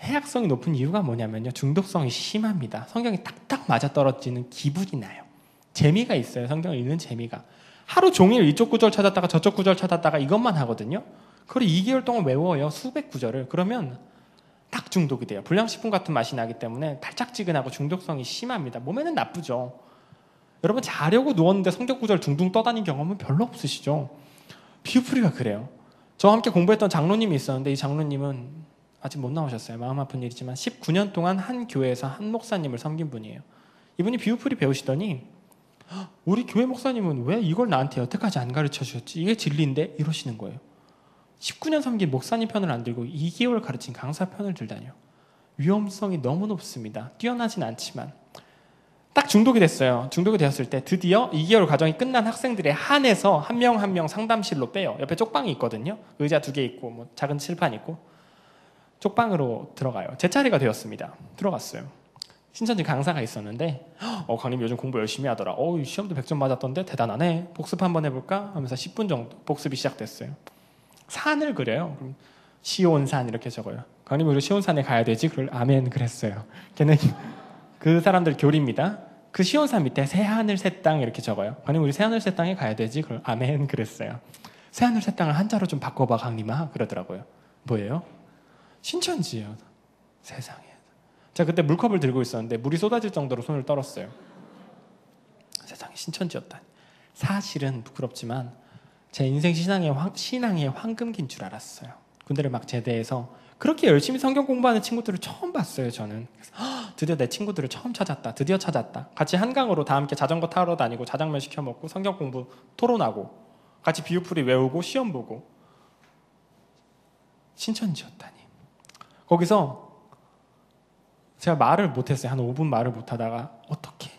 해학성이 높은 이유가 뭐냐면요, 중독성이 심합니다. 성경이 딱딱 맞아떨어지는 기분이 나요. 재미가 있어요. 성경을 읽는 재미가. 하루 종일 이쪽 구절 찾았다가 저쪽 구절 찾았다가 이것만 하거든요. 그걸 2개월 동안 외워요. 수백 구절을. 그러면 딱 중독이 돼요. 불량식품 같은 맛이 나기 때문에 달짝지근하고 중독성이 심합니다. 몸에는 나쁘죠. 여러분, 자려고 누웠는데 성경 구절 둥둥 떠다닌 경험은 별로 없으시죠? 비유풀이가 그래요. 저와 함께 공부했던 장로님이 있었는데 이 장로님은 아직 못 나오셨어요. 마음 아픈 일이지만 19년 동안 한 교회에서 한 목사님을 섬긴 분이에요. 이분이 비유풀이 배우시더니 우리 교회 목사님은 왜 이걸 나한테 여태까지 안 가르쳐 주셨지? 이게 진리인데? 이러시는 거예요. 19년 섬긴 목사님 편을 안 들고 2개월 가르친 강사 편을 들다니요. 위험성이 너무 높습니다. 뛰어나진 않지만. 딱 중독이 됐어요. 중독이 되었을 때 드디어 2개월 과정이 끝난 학생들의 한해서 한 명 한 명 상담실로 빼요. 옆에 쪽방이 있거든요. 의자 2개 있고 뭐 작은 칠판 있고. 쪽방으로 들어가요. 제 차례가 되었습니다. 들어갔어요. 신천지 강사가 있었는데 강님 요즘 공부 열심히 하더라. 시험도 100점 맞았던데 대단하네. 복습 한번 해볼까? 하면서 10분 정도 복습이 시작됐어요. 산을 그려요. 시온산 이렇게 적어요. 강님 우리 시온산에 가야 되지? 그걸 아멘 그랬어요. 걔는 그 사람들 교리입니다. 그 시온산 밑에 새하늘 새 땅 이렇게 적어요. 강님 우리 새하늘 새 땅에 가야 되지? 그걸 아멘 그랬어요. 새하늘 새 땅을 한자로 좀 바꿔봐 강님아 그러더라고요. 뭐예요? 신천지예요. 세상에. 제가 그때 물컵을 들고 있었는데 물이 쏟아질 정도로 손을 떨었어요. 세상에 신천지였다니. 사실은 부끄럽지만 제 인생 신앙의 황금기인 줄 알았어요. 군대를 막 제대해서 그렇게 열심히 성경 공부하는 친구들을 처음 봤어요. 저는 그래서, 드디어 내 친구들을 처음 찾았다. 드디어 찾았다. 같이 한강으로 다 함께 자전거 타러 다니고 자장면 시켜 먹고 성경 공부 토론하고 같이 비유풀이 외우고 시험 보고. 신천지였다니. 거기서 제가 말을 못했어요. 한 5분 말을 못하다가 어떻게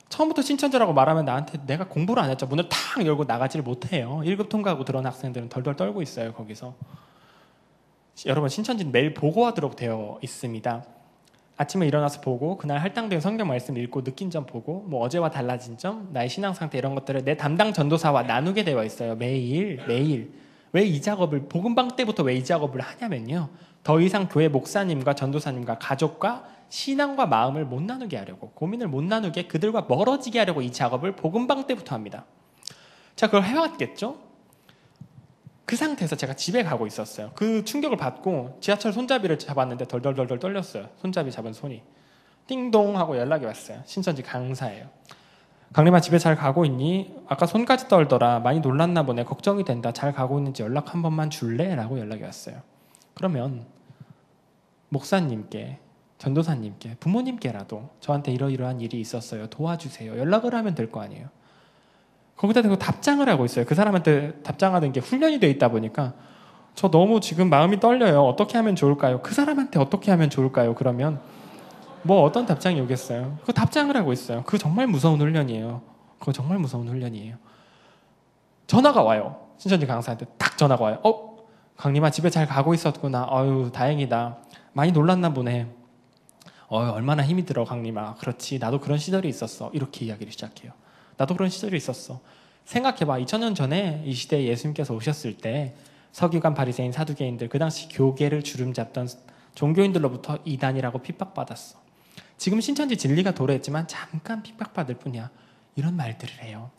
처음부터 신천지라고 말하면 나한테 내가 공부를 안 했죠. 문을 탁 열고 나가지를 못해요. 1급 통과하고 들어온 학생들은 덜덜 떨고 있어요. 거기서. 여러분 신천지는 매일 보고하도록 되어 있습니다. 아침에 일어나서 보고 그날 할당된 성경 말씀 읽고 느낀 점 보고 뭐 어제와 달라진 점 나의 신앙 상태 이런 것들을 내 담당 전도사와 나누게 되어 있어요. 매일. 왜 이 작업을 복음방 때부터 왜 이 작업을 하냐면요. 더 이상 교회 목사님과 전도사님과 가족과 신앙과 마음을 못 나누게 하려고 고민을 못 나누게 그들과 멀어지게 하려고 이 작업을 복음방 때부터 합니다. 자 그걸 해왔겠죠? 그 상태에서 제가 집에 가고 있었어요. 그 충격을 받고 지하철 손잡이를 잡았는데 덜덜덜덜 떨렸어요. 손잡이 잡은 손이. 띵동 하고 연락이 왔어요. 신천지 강사예요. 강림아 집에 잘 가고 있니? 아까 손까지 떨더라. 많이 놀랐나 보네. 걱정이 된다. 잘 가고 있는지 연락 한 번만 줄래? 라고 연락이 왔어요. 그러면 목사님께 전도사님께 부모님께라도 저한테 이러이러한 일이 있었어요. 도와주세요. 연락을 하면 될 거 아니에요. 거기다 대고 답장을 하고 있어요. 그 사람한테 답장하는 게 훈련이 돼 있다 보니까 저 너무 지금 마음이 떨려요. 어떻게 하면 좋을까요? 그 사람한테 어떻게 하면 좋을까요? 그러면 뭐 어떤 답장이 오겠어요? 그 답장을 하고 있어요. 그거 정말 무서운 훈련이에요. 그거 정말 무서운 훈련이에요. 전화가 와요. 신천지 강사한테 딱 전화가 와요. 강림아 집에 잘 가고 있었구나. 어유 다행이다. 많이 놀랐나 보네. 얼마나 힘이 들어 강림아. 그렇지 나도 그런 시절이 있었어. 이렇게 이야기를 시작해요. 나도 그런 시절이 있었어. 생각해봐. 2000년 전에 이 시대에 예수님께서 오셨을 때 서기관 바리새인 사두개인들 그 당시 교계를 주름잡던 종교인들로부터 이단이라고 핍박받았어. 지금 신천지 진리가 도래했지만 잠깐 핍박받을 뿐이야. 이런 말들을 해요.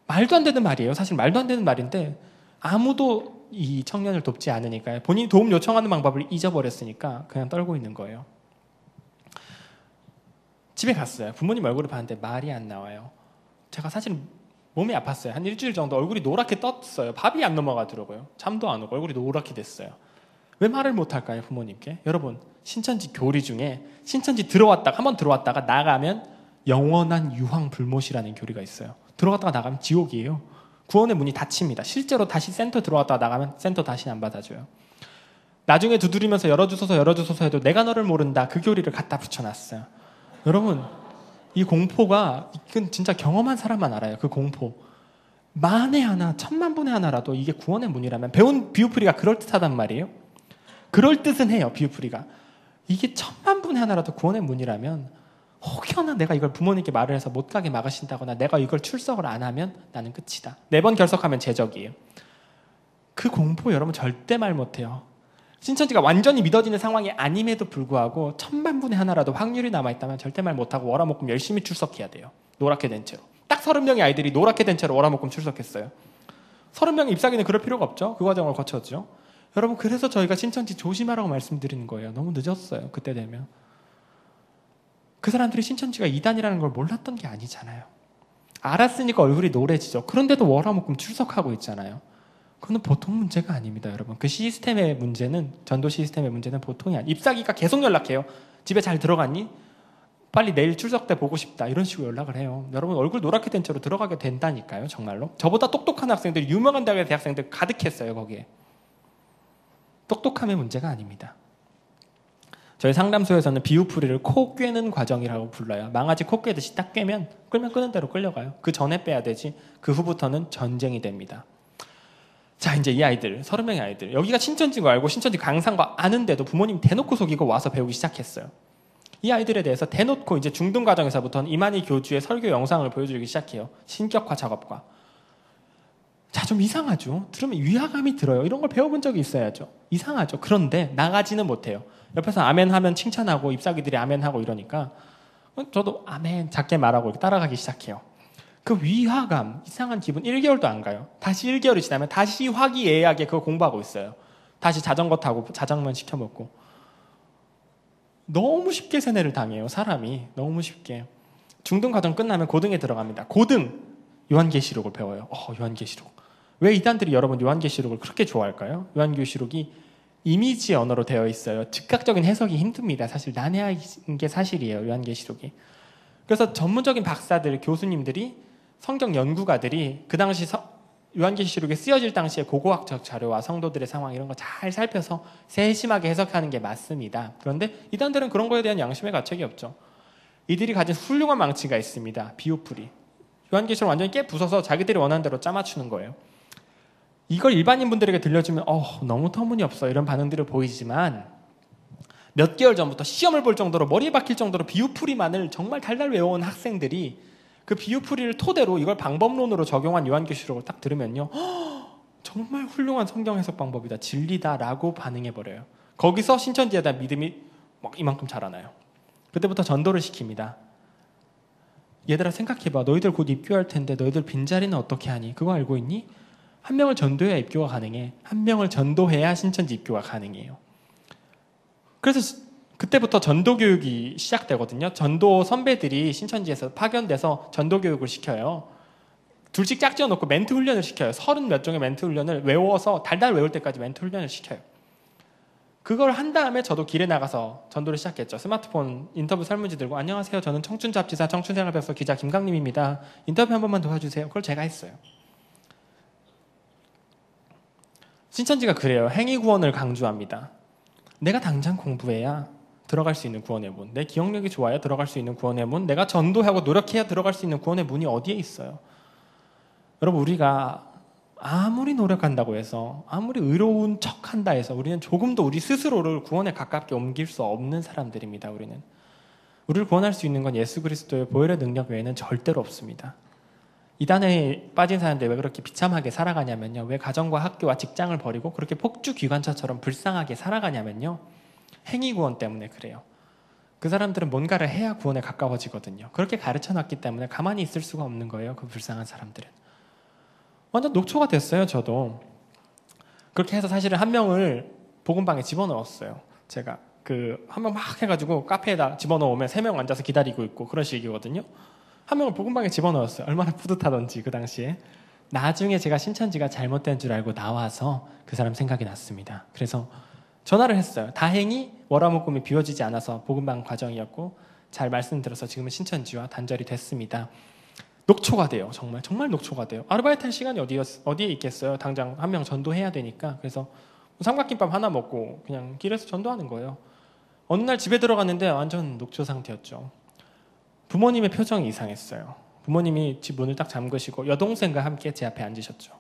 말도 안 되는 말이에요. 사실 말도 안 되는 말인데 아무도 이 청년을 돕지 않으니까 본인이 도움 요청하는 방법을 잊어버렸으니까 그냥 떨고 있는 거예요. 집에 갔어요. 부모님 얼굴을 봤는데 말이 안 나와요. 제가 사실 몸이 아팠어요. 한 일주일 정도 얼굴이 노랗게 떴어요. 밥이 안 넘어가더라고요. 잠도 안 오고 얼굴이 노랗게 됐어요. 왜 말을 못할까요? 부모님께. 여러분 신천지 교리 중에 신천지 한번 들어왔다가 나가면 영원한 유황불못이라는 교리가 있어요. 들어갔다가 나가면 지옥이에요. 구원의 문이 닫힙니다. 실제로 다시 센터 들어갔다가 나가면 센터 다시 안 받아줘요. 나중에 두드리면서 열어주소서 해도 내가 너를 모른다. 그 교리를 갖다 붙여놨어요. 여러분 이 공포가 이건 진짜 경험한 사람만 알아요. 그 공포. 만에 하나, 천만 분의 하나라도 이게 구원의 문이라면 배운 비유풀이가 그럴듯하단 말이에요. 그럴듯은 해요. 비유풀이가. 이게 천만 분의 하나라도 구원의 문이라면 혹여나 내가 이걸 부모님께 말을 해서 못 가게 막으신다거나 내가 이걸 출석을 안 하면 나는 끝이다. 4번 결석하면 제적이에요. 그 공포 여러분 절대 말 못해요. 신천지가 완전히 믿어지는 상황이 아님에도 불구하고 천만 분의 하나라도 확률이 남아있다면 절대 말 못하고 월화목금 열심히 출석해야 돼요. 노랗게 된 채로. 딱 30명의 아이들이 노랗게 된 채로 월화목금 출석했어요. 30명의 잎사귀는 그럴 필요가 없죠. 그 과정을 거쳤죠. 여러분 그래서 저희가 신천지 조심하라고 말씀드리는 거예요. 너무 늦었어요. 그때 되면. 그 사람들이 신천지가 이단이라는 걸 몰랐던 게 아니잖아요. 알았으니까 얼굴이 노래지죠. 그런데도 월화목금 출석하고 있잖아요. 그건 보통 문제가 아닙니다, 여러분. 그 시스템의 문제는 전도 시스템의 문제는 보통이 아니에요. 잎사귀가 계속 연락해요. 집에 잘 들어갔니? 빨리 내일 출석 때 보고 싶다. 이런 식으로 연락을 해요. 여러분 얼굴 노랗게 된 채로 들어가게 된다니까요, 정말로. 저보다 똑똑한 학생들, 유명한 대학의 대학생들 가득했어요, 거기에. 똑똑함의 문제가 아닙니다. 저희 상담소에서는 비유풀이를 코 꿰는 과정이라고 불러요. 망아지 코 꿰듯이 딱 꿰면 끌면 끄는 대로 끌려가요. 그 전에 빼야 되지 그 후부터는 전쟁이 됩니다. 자 이제 이 아이들 30명의 아이들 여기가 신천지인 거 알고 신천지 강사인 거 아는데도 부모님 대놓고 속이고 와서 배우기 시작했어요. 이 아이들에 대해서 대놓고 이제 중등 과정에서부터는 이만희 교주의 설교 영상을 보여주기 시작해요. 신격화 작업과. 자, 좀 이상하죠? 들으면 위화감이 들어요. 이런 걸 배워본 적이 있어야죠. 이상하죠? 그런데 나가지는 못해요. 옆에서 아멘 하면 칭찬하고 잎사귀들이 아멘 하고 이러니까 저도 아멘 작게 말하고 이렇게 따라가기 시작해요. 그 위화감, 이상한 기분 1개월도 안 가요. 다시 1개월이 지나면 다시 화기애애하게 그거 공부하고 있어요. 다시 자전거 타고 자장면 시켜 먹고. 너무 쉽게 세뇌를 당해요. 사람이 너무 쉽게. 중등 과정 끝나면 고등에 들어갑니다. 고등 요한계시록을 배워요. 요한계시록. 왜 이단들이 여러분 요한계시록을 그렇게 좋아할까요? 요한계시록이 이미지 언어로 되어 있어요. 즉각적인 해석이 힘듭니다. 사실 난해한 게 사실이에요. 요한계시록이. 그래서 전문적인 박사들, 교수님들이, 성경 연구가들이 그 당시 요한계시록에 쓰여질 당시의 고고학적 자료와 성도들의 상황 이런 거 잘 살펴서 세심하게 해석하는 게 맞습니다. 그런데 이단들은 그런 거에 대한 양심의 가책이 없죠. 이들이 가진 훌륭한 망치가 있습니다. 비오풀이. 요한계시록 완전히 깨 부숴서 자기들이 원하는 대로 짜맞추는 거예요. 이걸 일반인 분들에게 들려주면 너무 터무니없어 이런 반응들을 보이지만 몇 개월 전부터 시험을 볼 정도로 머리에 박힐 정도로 비유풀이만을 정말 달달 외워온 학생들이 그 비유풀이를 토대로 이걸 방법론으로 적용한 요한계시록을 딱 들으면요, 정말 훌륭한 성경 해석 방법이다, 진리다라고 반응해버려요. 거기서 신천지에 대한 믿음이 막 이만큼 자라나요. 그때부터 전도를 시킵니다. 얘들아 생각해봐. 너희들 곧 입교할 텐데 너희들 빈자리는 어떻게 하니? 그거 알고 있니? 한 명을 전도해야 입교가 가능해. 한 명을 전도해야 신천지 입교가 가능해요. 그래서 그때부터 전도 교육이 시작되거든요. 전도 선배들이 신천지에서 파견돼서 전도 교육을 시켜요. 둘씩 짝지어 놓고 멘트 훈련을 시켜요. 30 몇 종의 멘트 훈련을 외워서 달달 외울 때까지 멘트 훈련을 시켜요. 그걸 한 다음에 저도 길에 나가서 전도를 시작했죠. 스마트폰 인터뷰 설문지 들고 안녕하세요. 저는 청춘잡지사 청춘생활백서 기자 김강림입니다. 인터뷰 한 번만 도와주세요. 그걸 제가 했어요. 신천지가 그래요. 행위구원을 강조합니다. 내가 당장 공부해야 들어갈 수 있는 구원의 문, 내 기억력이 좋아야 들어갈 수 있는 구원의 문, 내가 전도하고 노력해야 들어갈 수 있는 구원의 문이 어디에 있어요? 여러분, 우리가 아무리 노력한다고 해서, 아무리 의로운 척한다 해서 우리는 조금도 우리 스스로를 구원에 가깝게 옮길 수 없는 사람들입니다. 우리를 구원할 수 있는 건 예수 그리스도의 보혈의 능력 외에는 절대로 없습니다. 이단에 빠진 사람들 왜 그렇게 비참하게 살아가냐면요, 왜 가정과 학교와 직장을 버리고 그렇게 폭주기관차처럼 불쌍하게 살아가냐면요, 행위구원 때문에 그래요. 그 사람들은 뭔가를 해야 구원에 가까워지거든요. 그렇게 가르쳐놨기 때문에 가만히 있을 수가 없는 거예요. 그 불쌍한 사람들은. 완전 녹초가 됐어요. 저도 그렇게 해서 사실은 한 명을 복음방에 집어넣었어요. 제가 한 명 막 해가지고 카페에다 집어넣으면 3명 앉아서 기다리고 있고 그런 식이거든요. 한 명을 복음방에 집어넣었어요. 얼마나 뿌듯하던지 그 당시에. 나중에 제가 신천지가 잘못된 줄 알고 나와서 그 사람 생각이 났습니다. 그래서 전화를 했어요. 다행히 월화목금이 비워지지 않아서 복음방 과정이었고 잘 말씀드려서 지금은 신천지와 단절이 됐습니다. 녹초가 돼요. 정말 녹초가 돼요. 아르바이트 할 시간이 어디에 있겠어요. 당장 한 명 전도해야 되니까. 그래서 삼각김밥 하나 먹고 그냥 길에서 전도하는 거예요. 어느 날 집에 들어갔는데 완전 녹초 상태였죠. 부모님의 표정이 이상했어요. 부모님이 집 문을 딱 잠그시고 여동생과 함께 제 앞에 앉으셨죠.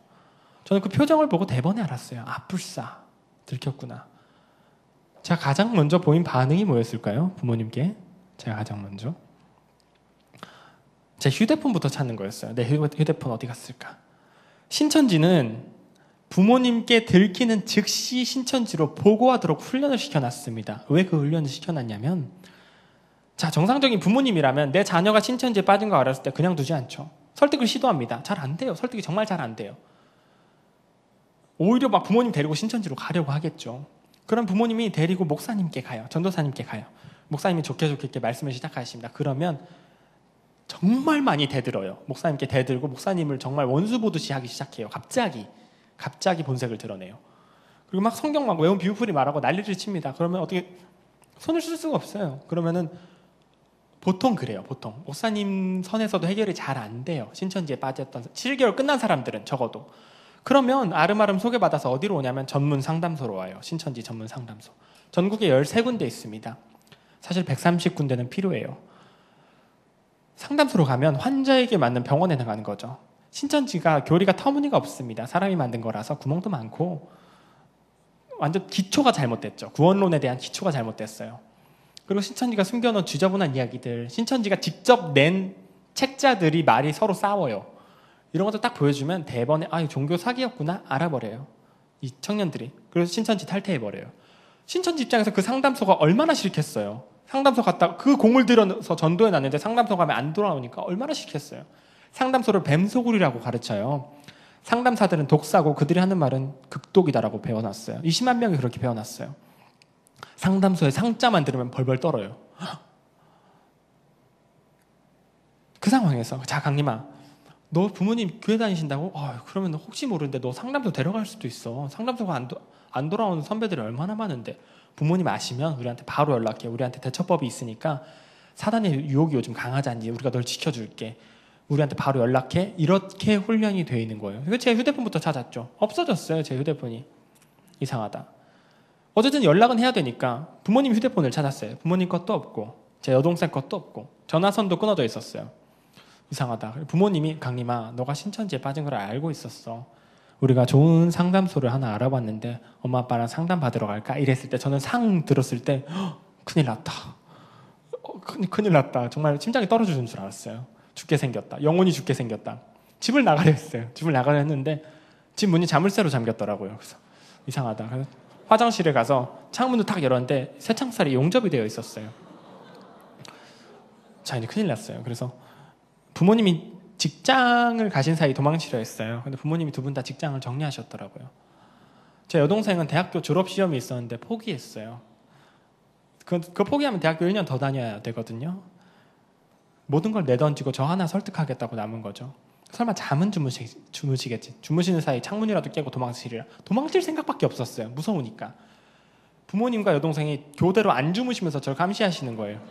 저는 그 표정을 보고 대번에 알았어요. 불싸 들켰구나. 제가 가장 먼저 보인 반응이 뭐였을까요? 부모님께 제가 가장 먼저 제 휴대폰부터 찾는 거였어요. 내 휴대폰 어디 갔을까? 신천지는 부모님께 들키는 즉시 신천지로 보고하도록 훈련을 시켜놨습니다. 왜 그 훈련을 시켜놨냐면, 자, 정상적인 부모님이라면 내 자녀가 신천지에 빠진 거 알았을 때 그냥 두지 않죠. 설득을 시도합니다. 잘 안 돼요. 설득이 정말 잘 안 돼요. 오히려 막 부모님 데리고 신천지로 가려고 하겠죠. 그럼 부모님이 데리고 목사님께 가요. 전도사님께 가요. 목사님이 좋게 이렇게 말씀을 시작하십니다. 그러면 정말 많이 대들어요. 목사님께 대들고 목사님을 정말 원수 보듯이 하기 시작해요. 갑자기 본색을 드러내요. 그리고 막 성경 막 외운 비유풀이 말하고 난리를 칩니다. 그러면 어떻게 손을 쓸 수가 없어요. 그러면은 보통 그래요. 보통 목사님 선에서도 해결이 잘 안 돼요. 신천지에 빠졌던 7개월 끝난 사람들은 적어도. 그러면 아름아름 소개받아서 어디로 오냐면 전문 상담소로 와요. 신천지 전문 상담소. 전국에 13군데 있습니다. 사실 130군데는 필요해요. 상담소로 가면 환자에게 맞는 병원에 나가는 거죠. 신천지가 교리가 터무니가 없습니다. 사람이 만든 거라서 구멍도 많고 완전 기초가 잘못됐죠. 구원론에 대한 기초가 잘못됐어요. 그리고 신천지가 숨겨놓은 지저분한 이야기들, 신천지가 직접 낸 책자들이 말이 서로 싸워요. 이런 것도 딱 보여주면 대번에 이 종교 사기였구나 알아버려요. 이 청년들이. 그래서 신천지 탈퇴해버려요. 신천지 입장에서 그 상담소가 얼마나 싫겠어요. 상담소 갔다가 그 공을 들여서 전도해 놨는데 상담소 가면 안 돌아오니까 얼마나 싫겠어요. 상담소를 뱀소굴이라고 가르쳐요. 상담사들은 독사고 그들이 하는 말은 극독이다라고 배워놨어요. 20만 명이 그렇게 배워놨어요. 상담소에 상자만 들으면 벌벌 떨어요. 그 상황에서 자 강림아, 너 부모님 교회 다니신다고? 그러면 혹시 모르는데 너 상담소 데려갈 수도 있어. 상담소가 안 돌아오는 선배들이 얼마나 많은데. 부모님 아시면 우리한테 바로 연락해. 우리한테 대처법이 있으니까 사단의 유혹이 요즘 강하잖니. 우리가 널 지켜줄게. 우리한테 바로 연락해. 이렇게 훈련이 되어 있는 거예요. 그래서 제 휴대폰부터 찾았죠. 없어졌어요. 제 휴대폰이. 이상하다. 어쨌든 연락은 해야 되니까 부모님 휴대폰을 찾았어요. 부모님 것도 없고 제 여동생 것도 없고 전화선도 끊어져 있었어요. 이상하다. 부모님이 강림아, 너가 신천지에 빠진 걸 알고 있었어. 우리가 좋은 상담소를 하나 알아봤는데 엄마 아빠랑 상담 받으러 갈까? 이랬을 때 저는 상 들었을 때 큰일 났다. 큰일 났다. 정말 심장이 떨어지는 줄 알았어요. 죽게 생겼다. 영원히 죽게 생겼다. 집을 나가려 했어요. 집을 나가려 했는데 집 문이 자물쇠로 잠겼더라고요. 그래서 이상하다. 그래서 화장실에 가서 창문을 탁 열었는데 새창살이 용접이 되어 있었어요. 자, 이제 큰일 났어요. 그래서 부모님이 직장을 가신 사이 도망치려 했어요. 근데 부모님이 두 분 다 직장을 정리하셨더라고요. 제 여동생은 대학교 졸업 시험이 있었는데 포기했어요. 그 포기하면 대학교 1년 더 다녀야 되거든요. 모든 걸 내던지고 저 하나 설득하겠다고 남은 거죠. 설마 잠은 주무시겠지. 주무시는 사이 창문이라도 깨고 도망치리라. 도망칠 생각밖에 없었어요. 무서우니까. 부모님과 여동생이 교대로 안 주무시면서 저를 감시하시는 거예요.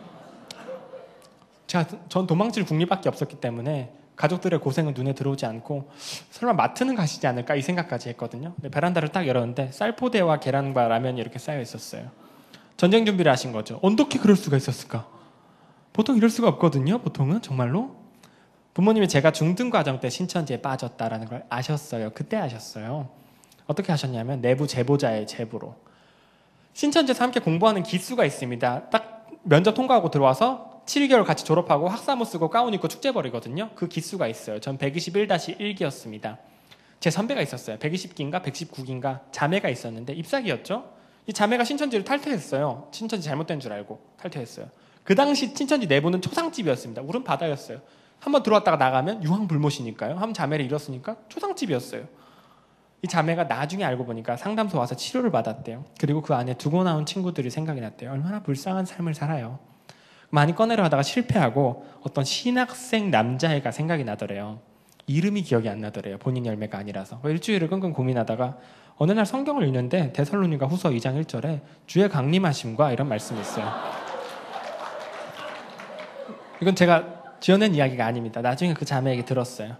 전 도망칠 궁리밖에 없었기 때문에 가족들의 고생은 눈에 들어오지 않고 설마 마트는 가시지 않을까 이 생각까지 했거든요. 근데 베란다를 딱 열었는데 쌀포대와 계란과 라면이 이렇게 쌓여 있었어요. 전쟁 준비를 하신 거죠. 어떻게 그럴 수가 있었을까? 보통 이럴 수가 없거든요. 보통은 정말로. 부모님이 제가 중등 과정 때 신천지에 빠졌다라는 걸 아셨어요. 그때 아셨어요. 어떻게 하셨냐면 내부 제보자의 제보로. 신천지에서 함께 공부하는 기수가 있습니다. 딱 면접 통과하고 들어와서 7개월 같이 졸업하고 학사모 쓰고 가운 입고 축제벌이거든요. 그 기수가 있어요. 전 121-1기였습니다. 제 선배가 있었어요. 120기인가 119기인가 자매가 있었는데 입사기였죠. 이 자매가 신천지를 탈퇴했어요. 신천지 잘못된 줄 알고 탈퇴했어요. 그 당시 신천지 내부는 초상집이었습니다. 울은 바다였어요. 한번 들어왔다가 나가면 유황불못이니까요. 한번 자매를 잃었으니까 초상집이었어요. 이 자매가 나중에 알고 보니까 상담소 와서 치료를 받았대요. 그리고 그 안에 두고 나온 친구들이 생각이 났대요. 얼마나 불쌍한 삶을 살아요. 많이 꺼내려 하다가 실패하고 어떤 신학생 남자애가 생각이 나더래요. 이름이 기억이 안 나더래요. 본인 열매가 아니라서. 일주일을 끙끙 고민하다가 어느 날 성경을 읽는데 데살로니가 후서 2장 1절에 주의 강림하심과 이런 말씀이 있어요. 이건 제가 지어낸 이야기가 아닙니다. 나중에 그 자매에게 들었어요.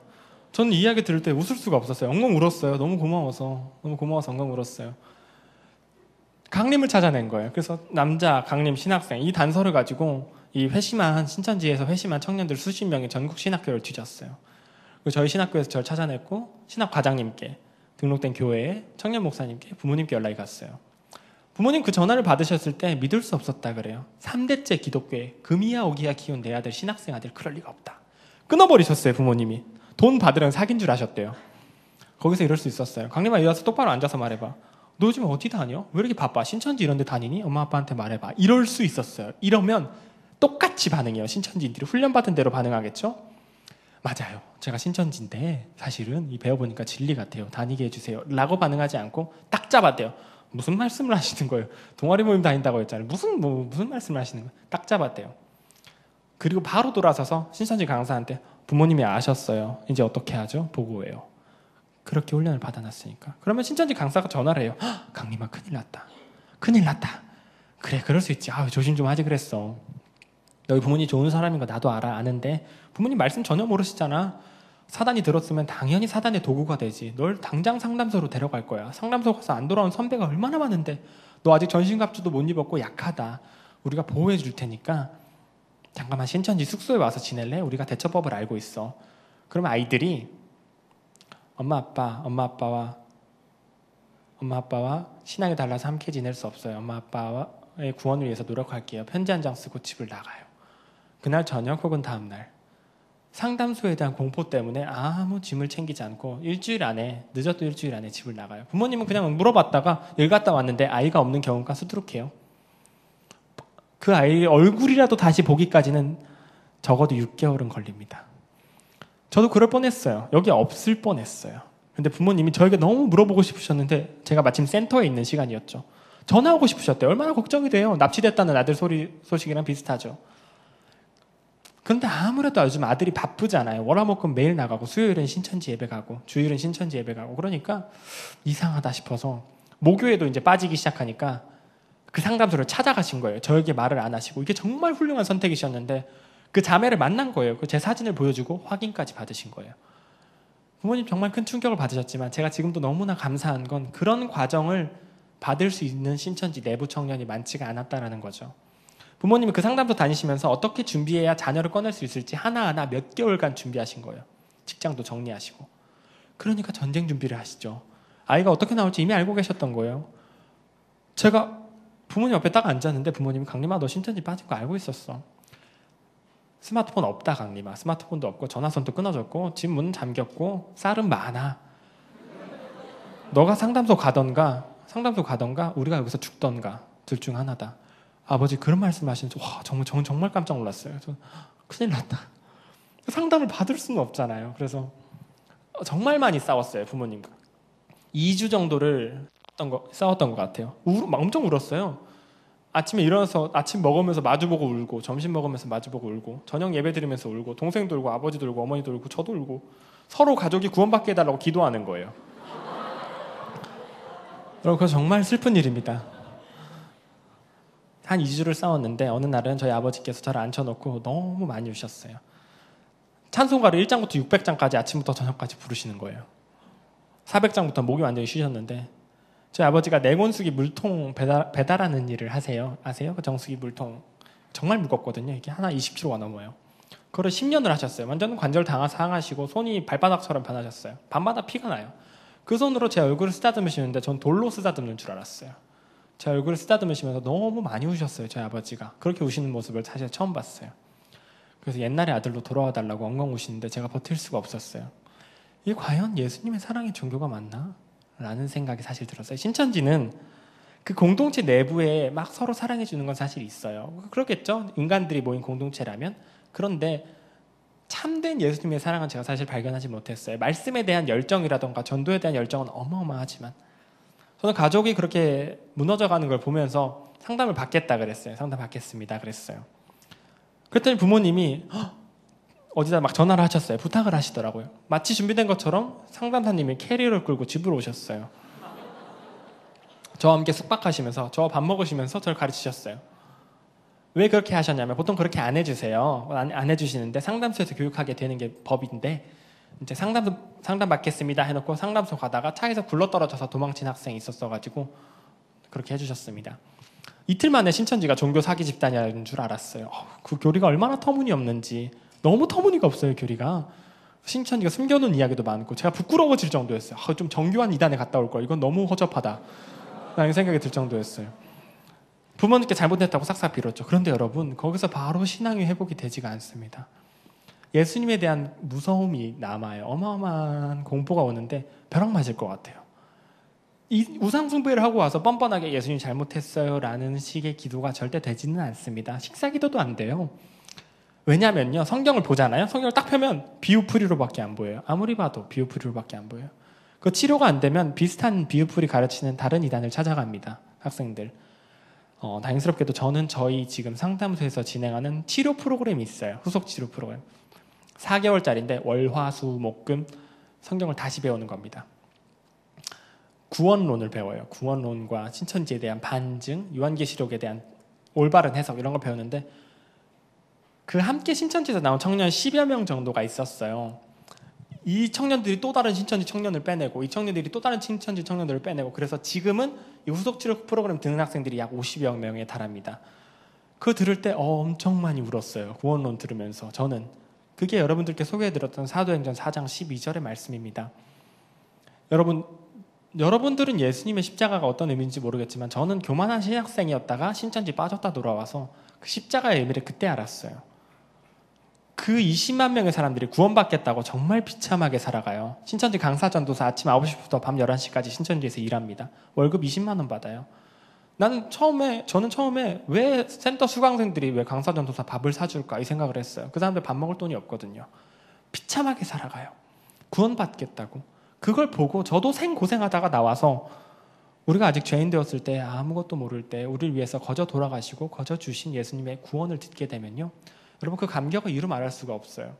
저는 이 이야기 들을 때 웃을 수가 없었어요. 엉엉 울었어요. 너무 고마워서 엉엉 울었어요. 강림을 찾아낸 거예요. 그래서 남자 강림 신학생 이 단서를 가지고 이 회심한 신천지에서 회심한 청년들 수십 명이 전국 신학교를 뒤졌어요. 그리고 저희 신학교에서 저를 찾아냈고 신학 과장님께 등록된 교회에 청년 목사님께 부모님께 연락이 갔어요. 부모님 그 전화를 받으셨을 때 믿을 수 없었다 그래요. 3대째 기독교에 금이야 오기야 키운 내 아들 신학생 아들 그럴 리가 없다. 끊어버리셨어요. 부모님이. 돈 받으려는 사귄 줄 아셨대요. 거기서 이럴 수 있었어요. 강림아 일어나서 똑바로 앉아서 말해봐. 너 요즘 어디 다녀? 왜 이렇게 바빠? 신천지 이런 데 다니니? 엄마 아빠한테 말해봐. 이럴 수 있었어요. 이러면 똑같이 반응해요. 신천지인들이 훈련받은 대로 반응하겠죠? 맞아요. 제가 신천지인데 사실은 이 배워보니까 진리 같아요. 다니게 해주세요. 라고 반응하지 않고 딱 잡았대요. 무슨 말씀을 하시는 거예요? 동아리 모임 다닌다고 했잖아요. 무슨 말씀을 하시는 거예요? 딱 잡았대요. 그리고 바로 돌아서서 신천지 강사한테 부모님이 아셨어요. 이제 어떻게 하죠? 보고해요. 그렇게 훈련을 받아놨으니까. 그러면 신천지 강사가 전화를 해요. 강림아 큰일 났다. 큰일 났다. 그래 그럴 수 있지. 조심 좀 하지 그랬어. 너희 부모님 좋은 사람인 거 나도 아는데 부모님 말씀 전혀 모르시잖아. 사단이 들었으면 당연히 사단의 도구가 되지. 널 당장 상담소로 데려갈 거야. 상담소 가서 안 돌아온 선배가 얼마나 많은데 너 아직 전신갑주도 못 입었고 약하다. 우리가 보호해 줄 테니까 잠깐만 신천지 숙소에 와서 지낼래? 우리가 대처법을 알고 있어. 그러면 아이들이 엄마 아빠와 신앙이 달라서 함께 지낼 수 없어요. 엄마 아빠의 구원을 위해서 노력할게요. 편지 한 장 쓰고 집을 나가요. 그날 저녁 혹은 다음 날 상담소에 대한 공포 때문에 아무 짐을 챙기지 않고 늦어도 일주일 안에 집을 나가요. 부모님은 그냥 물어봤다가 일 갔다 왔는데 아이가 없는 경우가 수두룩해요. 그 아이의 얼굴이라도 다시 보기까지는 적어도 6개월은 걸립니다. 저도 그럴 뻔했어요. 여기 없을 뻔했어요. 근데 부모님이 저에게 너무 물어보고 싶으셨는데 제가 마침 센터에 있는 시간이었죠. 전화하고 싶으셨대요. 얼마나 걱정이 돼요. 납치됐다는 아들 소식이랑 비슷하죠. 그런데 아무래도 요즘 아들이 바쁘잖아요. 월화목금 매일 나가고 수요일은 신천지 예배 가고 주일은 신천지 예배 가고 그러니까 이상하다 싶어서 목요에도 이제 빠지기 시작하니까 그 상담소를 찾아가신 거예요. 저에게 말을 안 하시고. 이게 정말 훌륭한 선택이셨는데 그 자매를 만난 거예요. 제 사진을 보여주고 확인까지 받으신 거예요. 부모님 정말 큰 충격을 받으셨지만 제가 지금도 너무나 감사한 건 그런 과정을 받을 수 있는 신천지 내부 청년이 많지가 않았다는 거죠. 부모님이 그 상담소 다니시면서 어떻게 준비해야 자녀를 꺼낼 수 있을지 하나하나 몇 개월간 준비하신 거예요. 직장도 정리하시고. 그러니까 전쟁 준비를 하시죠. 아이가 어떻게 나올지 이미 알고 계셨던 거예요. 제가 부모님 옆에 딱 앉았는데 부모님이 강림아 너 신천지 빠진 거 알고 있었어. 스마트폰 없다 강림아. 스마트폰도 없고 전화선도 끊어졌고 집 문 잠겼고 쌀은 많아. 너가 상담소 가던가 우리가 여기서 죽던가 둘 중 하나다. 아버지 그런 말씀 하시면서 와 정말 깜짝 놀랐어요. 큰일 났다. 상담을 받을 수는 없잖아요. 그래서 정말 많이 싸웠어요 부모님과. 2주 정도를 싸웠던 것 같아요. 엄청 울었어요. 아침에 일어나서 아침 먹으면서 마주보고 울고 점심 먹으면서 마주보고 울고 저녁 예배 드리면서 울고 동생도 울고 아버지도 울고 어머니도 울고 저도 울고 서로 가족이 구원받게 해달라고 기도하는 거예요. 여러분 그거 정말 슬픈 일입니다. 한 2주를 싸웠는데 어느 날은 저희 아버지께서 저를 앉혀놓고 너무 많이 우셨어요. 찬송가를 1장부터 600장까지 아침부터 저녁까지 부르시는 거예요. 400장부터 목이 완전히 쉬셨는데 저희 아버지가 냉온수기 물통 배달하는 일을 하세요. 아세요? 그 정수기 물통 정말 무겁거든요. 이게 하나 20kg가 넘어요. 그걸 10년을 하셨어요. 완전 관절 상하시고 손이 발바닥처럼 변하셨어요. 밤마다 피가 나요. 그 손으로 제 얼굴을 쓰다듬으시는데 전 돌로 쓰다듬는 줄 알았어요. 제 얼굴을 쓰다듬으시면서 너무 많이 우셨어요. 저희 아버지가. 그렇게 우시는 모습을 사실 처음 봤어요. 그래서 옛날의 아들로 돌아와 달라고 엉엉 우시는데 제가 버틸 수가 없었어요. 이게 과연 예수님의 사랑의 종교가 맞나? 라는 생각이 사실 들었어요. 신천지는 그 공동체 내부에 막 서로 사랑해 주는 건 사실 있어요. 그렇겠죠? 인간들이 모인 공동체라면. 그런데 참된 예수님의 사랑은 제가 사실 발견하지 못했어요. 말씀에 대한 열정이라던가 전도에 대한 열정은 어마어마하지만 저는 가족이 그렇게 무너져가는 걸 보면서 상담을 받겠다 그랬어요. 상담 받겠습니다 그랬어요. 그랬더니 부모님이 어디다 막 전화를 하셨어요. 부탁을 하시더라고요. 마치 준비된 것처럼 상담사님이 캐리어를 끌고 집으로 오셨어요. 저와 함께 숙박하시면서 저와 밥 먹으시면서 저를 가르치셨어요. 왜 그렇게 하셨냐면 보통 그렇게 안 해주세요. 안 해주시는데 상담소에서 교육하게 되는 게 법인데 이제 상담 받겠습니다 해놓고 상담소 가다가 차에서 굴러떨어져서 도망친 학생이 있었어가지고 그렇게 해주셨습니다. 이틀 만에 신천지가 종교 사기 집단이라는 줄 알았어요. 그 교리가 얼마나 터무니없는지. 너무 터무니가 없어요 교리가. 신천지가 숨겨놓은 이야기도 많고 제가 부끄러워질 정도였어요. 좀 정교한 이단에 갔다 올 걸. 이건 너무 허접하다 라는 생각이 들 정도였어요. 부모님께 잘못했다고 싹싹 빌었죠. 그런데 여러분 거기서 바로 신앙이 회복이 되지가 않습니다. 예수님에 대한 무서움이 남아요. 어마어마한 공포가 오는데 벼락 맞을 것 같아요. 이 우상 숭배를 하고 와서 뻔뻔하게 예수님 잘못했어요 라는 식의 기도가 절대 되지는 않습니다. 식사기도도 안 돼요. 왜냐면요 성경을 보잖아요. 성경을 딱 펴면 비유풀이로밖에 안 보여요. 아무리 봐도 비유풀이로밖에 안 보여요. 그 치료가 안 되면 비슷한 비유풀이 가르치는 다른 이단을 찾아갑니다. 학생들. 다행스럽게도 저는 저희 지금 상담소에서 진행하는 치료 프로그램이 있어요. 후속 치료 프로그램. 4개월짜리인데 월화수목금 성경을 다시 배우는 겁니다. 구원론을 배워요. 구원론과 신천지에 대한 반증, 요한계시록에 대한 올바른 해석 이런 걸 배우는데 그 함께 신천지에서 나온 청년 10여 명 정도가 있었어요. 이 청년들이 또 다른 신천지 청년을 빼내고 이 청년들이 또 다른 신천지 청년들을 빼내고 그래서 지금은 이 후속치료 프로그램 듣는 학생들이 약 50여 명에 달합니다. 그거 들을 때 엄청 많이 울었어요. 구원론 들으면서. 저는 그게 여러분들께 소개해드렸던 사도행전 4장 12절의 말씀입니다. 여러분들은 예수님의 십자가가 어떤 의미인지 모르겠지만 저는 교만한 신학생이었다가 신천지 빠졌다 돌아와서 그 십자가의 의미를 그때 알았어요. 그 20만 명의 사람들이 구원받겠다고 정말 비참하게 살아가요. 신천지 강사전도사 아침 9시부터 밤 11시까지 신천지에서 일합니다. 월급 20만 원 받아요. 저는 처음에 왜 센터 수강생들이 왜 강사전도사 밥을 사줄까 이 생각을 했어요. 그 사람들 밥 먹을 돈이 없거든요. 비참하게 살아가요. 구원받겠다고. 그걸 보고 저도 생고생하다가 나와서 우리가 아직 죄인 되었을 때, 아무것도 모를 때 우리를 위해서 거저 돌아가시고 거저 주신 예수님의 구원을 듣게 되면요, 여러분 그 감격을 이루 말할 수가 없어요.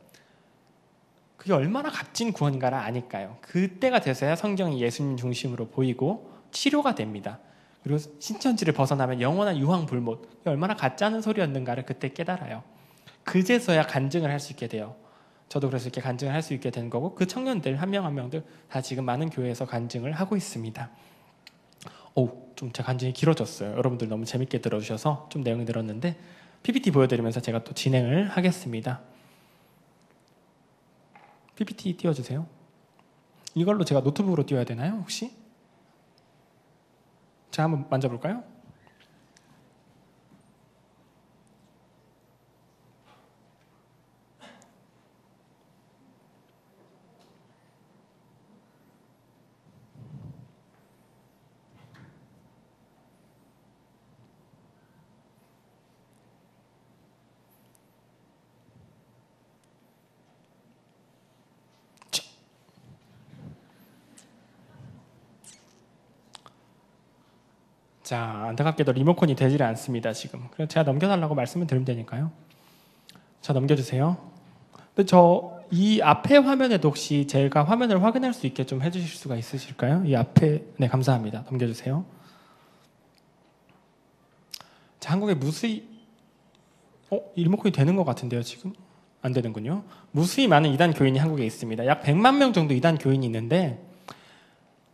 그게 얼마나 값진 구원인가를 아니까요. 그때가 돼서야 성경이 예수님 중심으로 보이고 치료가 됩니다. 그리고 신천지를 벗어나면 영원한 유황불못, 얼마나 가짜는 소리였는가를 그때 깨달아요. 그제서야 간증을 할 수 있게 돼요. 저도 그래서 이렇게 간증을 할 수 있게 된 거고, 그 청년들 한 명 한 명들 다 지금 많은 교회에서 간증을 하고 있습니다. 좀 제 간증이 길어졌어요. 여러분들 너무 재밌게 들어주셔서 좀 내용이 늘었는데, PPT 보여드리면서 제가 또 진행을 하겠습니다. PPT 띄워주세요. 이걸로 제가 노트북으로 띄워야 되나요, 혹시? 제가 한번 만져볼까요? 자, 안타깝게도 리모컨이 되질 않습니다, 지금. 그래서 제가 넘겨달라고 말씀을 드리면 되니까요. 자, 넘겨주세요. 근데 이 앞에 화면에도 혹시 제가 화면을 확인할 수 있게 좀 해주실 수가 있으실까요? 이 앞에, 네, 감사합니다. 넘겨주세요. 자, 한국에 무수히, 리모컨이 되는 것 같은데요, 지금? 안 되는군요. 무수히 많은 이단 교인이 한국에 있습니다. 약 100만 명 정도 이단 교인이 있는데,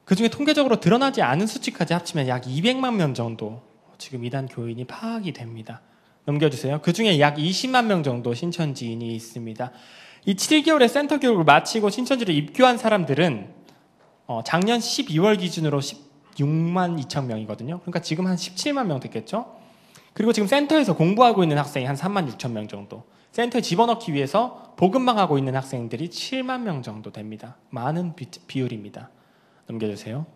그 중에 통계적으로 드러나지 않은 수치까지 합치면 약 200만 명 정도 지금 이단 교인이 파악이 됩니다. 넘겨주세요. 그 중에 약 20만 명 정도 신천지인이 있습니다. 이 7개월의 센터 교육을 마치고 신천지를 입교한 사람들은 작년 12월 기준으로 16만 2천 명이거든요. 그러니까 지금 한 17만 명 됐겠죠? 그리고 지금 센터에서 공부하고 있는 학생이 한 3만 6천 명 정도. 센터에 집어넣기 위해서 복음방하고 있는 학생들이 7만 명 정도 됩니다. 많은 비율입니다. 넘겨주세요.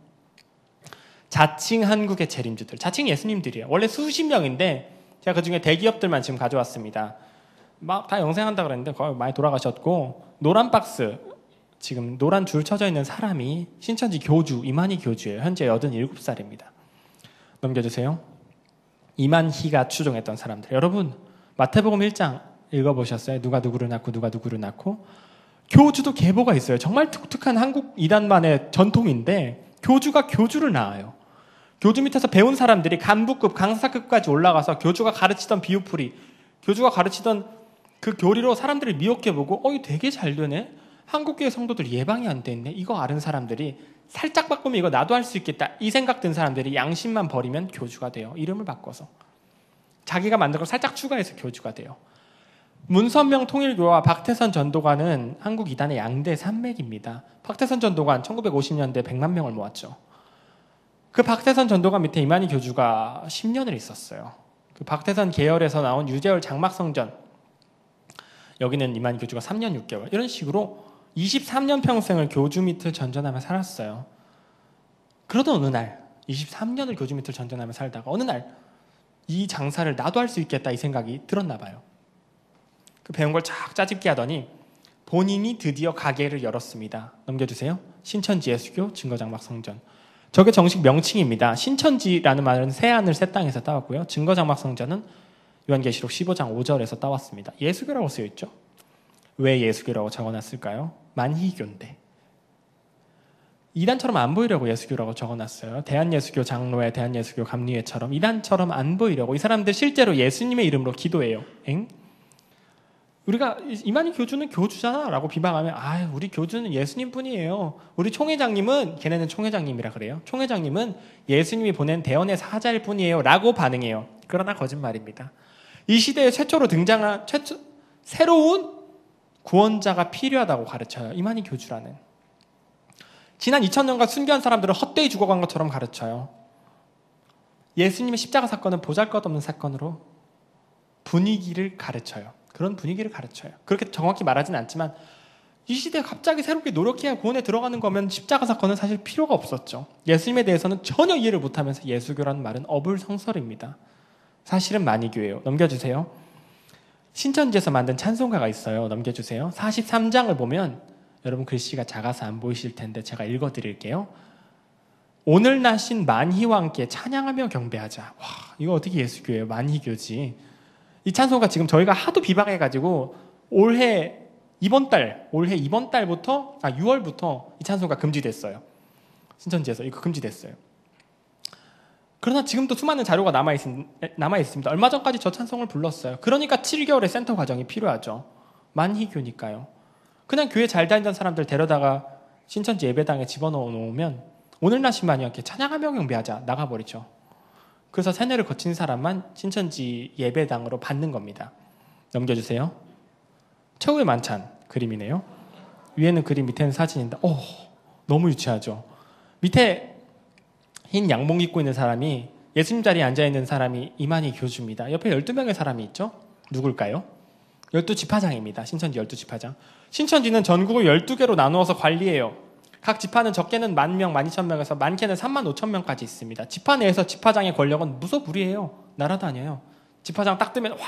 자칭 한국의 재림주들, 자칭 예수님들이에요. 원래 수십 명인데 제가 그중에 대기업들만 지금 가져왔습니다. 막 다 영생한다 그랬는데 거의 많이 돌아가셨고, 노란 박스, 지금 노란 줄 쳐져 있는 사람이 신천지 교주 이만희 교주예요. 현재 87살입니다. 넘겨주세요. 이만희가 추종했던 사람들. 여러분 마태복음 1장 읽어보셨어요? 누가 누구를 낳고 누가 누구를 낳고. 교주도 계보가 있어요. 정말 독특한 한국 이단만의 전통인데 교주가 교주를 낳아요. 교주 밑에서 배운 사람들이 간부급, 강사급까지 올라가서 교주가 가르치던 비유풀이, 교주가 가르치던 그 교리로 사람들을 미혹해보고 이거 되게 잘 되네? 한국교회 성도들 예방이 안 돼 있네? 이거 아는 사람들이 살짝 바꾸면 이거 나도 할 수 있겠다, 이 생각 든 사람들이 양심만 버리면 교주가 돼요. 이름을 바꿔서 자기가 만든 걸 살짝 추가해서 교주가 돼요. 문선명 통일교와 박태선 전도관은 한국 이단의 양대 산맥입니다. 박태선 전도관 1950년대 100만 명을 모았죠. 그 박태선 전도관 밑에 이만희 교주가 10년을 있었어요. 그 박태선 계열에서 나온 유재열 장막성전, 여기는 이만희 교주가 3년 6개월, 이런 식으로 23년 평생을 교주 밑을 전전하며 살았어요. 그러던 어느 날 23년을 교주 밑을 전전하며 살다가 어느 날 이 장사를 나도 할 수 있겠다, 이 생각이 들었나 봐요. 그 배운 걸 쫙 짜집기 하더니 본인이 드디어 가게를 열었습니다. 넘겨주세요. 신천지 예수교 증거장막성전. 저게 정식 명칭입니다. 신천지라는 말은 새하늘 새 땅에서 따왔고요. 증거장막성전은 요한계시록 15장 5절에서 따왔습니다. 예수교라고 쓰여있죠. 왜 예수교라고 적어놨을까요? 만희교인데. 이단처럼 안 보이려고 예수교라고 적어놨어요. 대한예수교 장로회, 대한예수교 감리회처럼 이단처럼 안 보이려고. 이 사람들 실제로 예수님의 이름으로 기도해요. 우리가 이만희 교주는 교주잖아 라고 비방하면, 우리 교주는 예수님 뿐이에요. 우리 총회장님은, 걔네는 총회장님이라 그래요. 총회장님은 예수님이 보낸 대언의 사자일 뿐이에요 라고 반응해요. 그러나 거짓말입니다. 이 시대에 최초로 등장한 새로운 구원자가 필요하다고 가르쳐요. 이만희 교주라는. 지난 2000년간 순교한 사람들은 헛되이 죽어간 것처럼 가르쳐요. 예수님의 십자가 사건은 보잘것없는 사건으로 분위기를 가르쳐요. 그런 분위기를 가르쳐요. 그렇게 정확히 말하진 않지만 이 시대에 갑자기 새롭게 노력해야 구원에 들어가는 거면 십자가 사건은 사실 필요가 없었죠. 예수님에 대해서는 전혀 이해를 못하면서 예수교라는 말은 어불성설입니다. 사실은 만이교예요. 넘겨주세요. 신천지에서 만든 찬송가가 있어요. 넘겨주세요. 43장을 보면 여러분 글씨가 작아서 안 보이실 텐데 제가 읽어드릴게요. 오늘 나신 만희와 함께 찬양하며 경배하자. 와, 이거 어떻게 예수교회예요? 만희교지. 이 찬송가 지금 저희가 하도 비방해가지고 올해 이번 달부터 6월부터 이 찬송가 금지됐어요. 신천지에서 이거 금지됐어요. 그러나 지금도 수많은 자료가 남아있습니다. 얼마 전까지 저 찬송을 불렀어요. 그러니까 7개월의 센터 과정이 필요하죠. 만희교니까요. 그냥 교회 잘 다니던 사람들 데려다가 신천지 예배당에 집어넣어 놓으면 오늘 나신 만이 함께 찬양하며 경배하자 나가버리죠. 그래서 세뇌를 거친 사람만 신천지 예배당으로 받는 겁니다. 넘겨주세요. 최후의 만찬 그림이네요. 위에는 그림, 밑에는 사진인데 너무 유치하죠. 밑에 흰 양복 입고 있는 사람이 예수님 자리에 앉아있는 사람이 이만희 교주입니다. 옆에 12명의 사람이 있죠. 누굴까요? 12지파장입니다. 신천지 12지파장. 신천지는 전국을 12개로 나누어서 관리해요. 각 지파는 적게는 10,000명, 12,000명에서 많게는 35,000명까지 있습니다. 지파 내에서 지파장의 권력은 무소불위해요. 날아다녀요. 지파장 딱 뜨면 와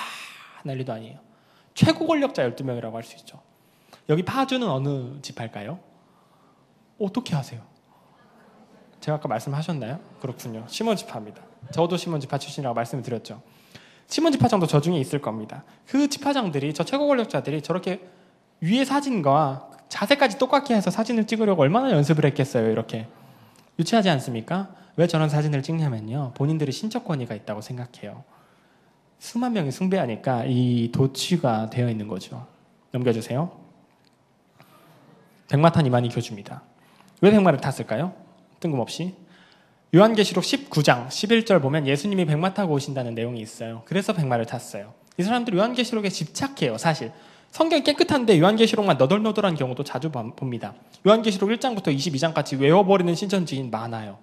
난리도 아니에요. 최고 권력자 12명이라고 할 수 있죠. 여기 파주는 어느 지파일까요? 어떻게 아세요? 제가 아까 말씀하셨나요? 그렇군요. 시몬지파입니다. 저도 시몬지파 출신이라고 말씀을 드렸죠. 시몬지파장도 저 중에 있을 겁니다. 그 지파장들이, 저 최고 권력자들이 저렇게 위에 사진과 자세까지 똑같게 해서 사진을 찍으려고 얼마나 연습을 했겠어요. 이렇게 유치하지 않습니까? 왜 저런 사진을 찍냐면요, 본인들이 신적 권위가 있다고 생각해요. 수만 명이 숭배하니까 이 도취가 되어 있는 거죠. 넘겨주세요. 백마탄 이만희 교주입니다. 왜 백마를 탔을까요? 뜬금없이. 요한계시록 19장 11절 보면 예수님이 백마 타고 오신다는 내용이 있어요. 그래서 백마를 탔어요. 이 사람들이 요한계시록에 집착해요. 사실 성경이 깨끗한데 요한계시록만 너덜너덜한 경우도 자주 봅니다. 요한계시록 1장부터 22장까지 외워버리는 신천지인 많아요.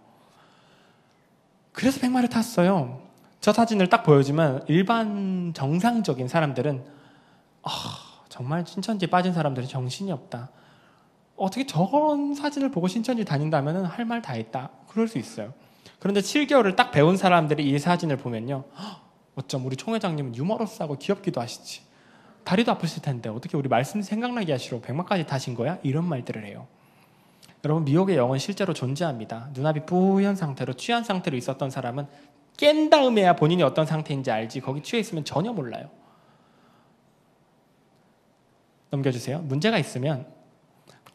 그래서 백마를 탔어요. 저 사진을 딱 보여주면 일반 정상적인 사람들은 정말 신천지에 빠진 사람들이 정신이 없다. 어떻게 저런 사진을 보고 신천지 다닌다면 할 말 다 했다. 그럴 수 있어요. 그런데 7개월을 딱 배운 사람들이 이 사진을 보면요, 어쩜 우리 총회장님은 유머러스하고 귀엽기도 하시지. 다리도 아프실 텐데 어떻게 우리 말씀 생각나게 하시러 백마까지 타신 거야? 이런 말들을 해요. 여러분, 미혹의 영은 실제로 존재합니다. 눈앞이 뿌연 상태로 취한 상태로 있었던 사람은 깬 다음에야 본인이 어떤 상태인지 알지, 거기 취해 있으면 전혀 몰라요. 넘겨주세요. 문제가 있으면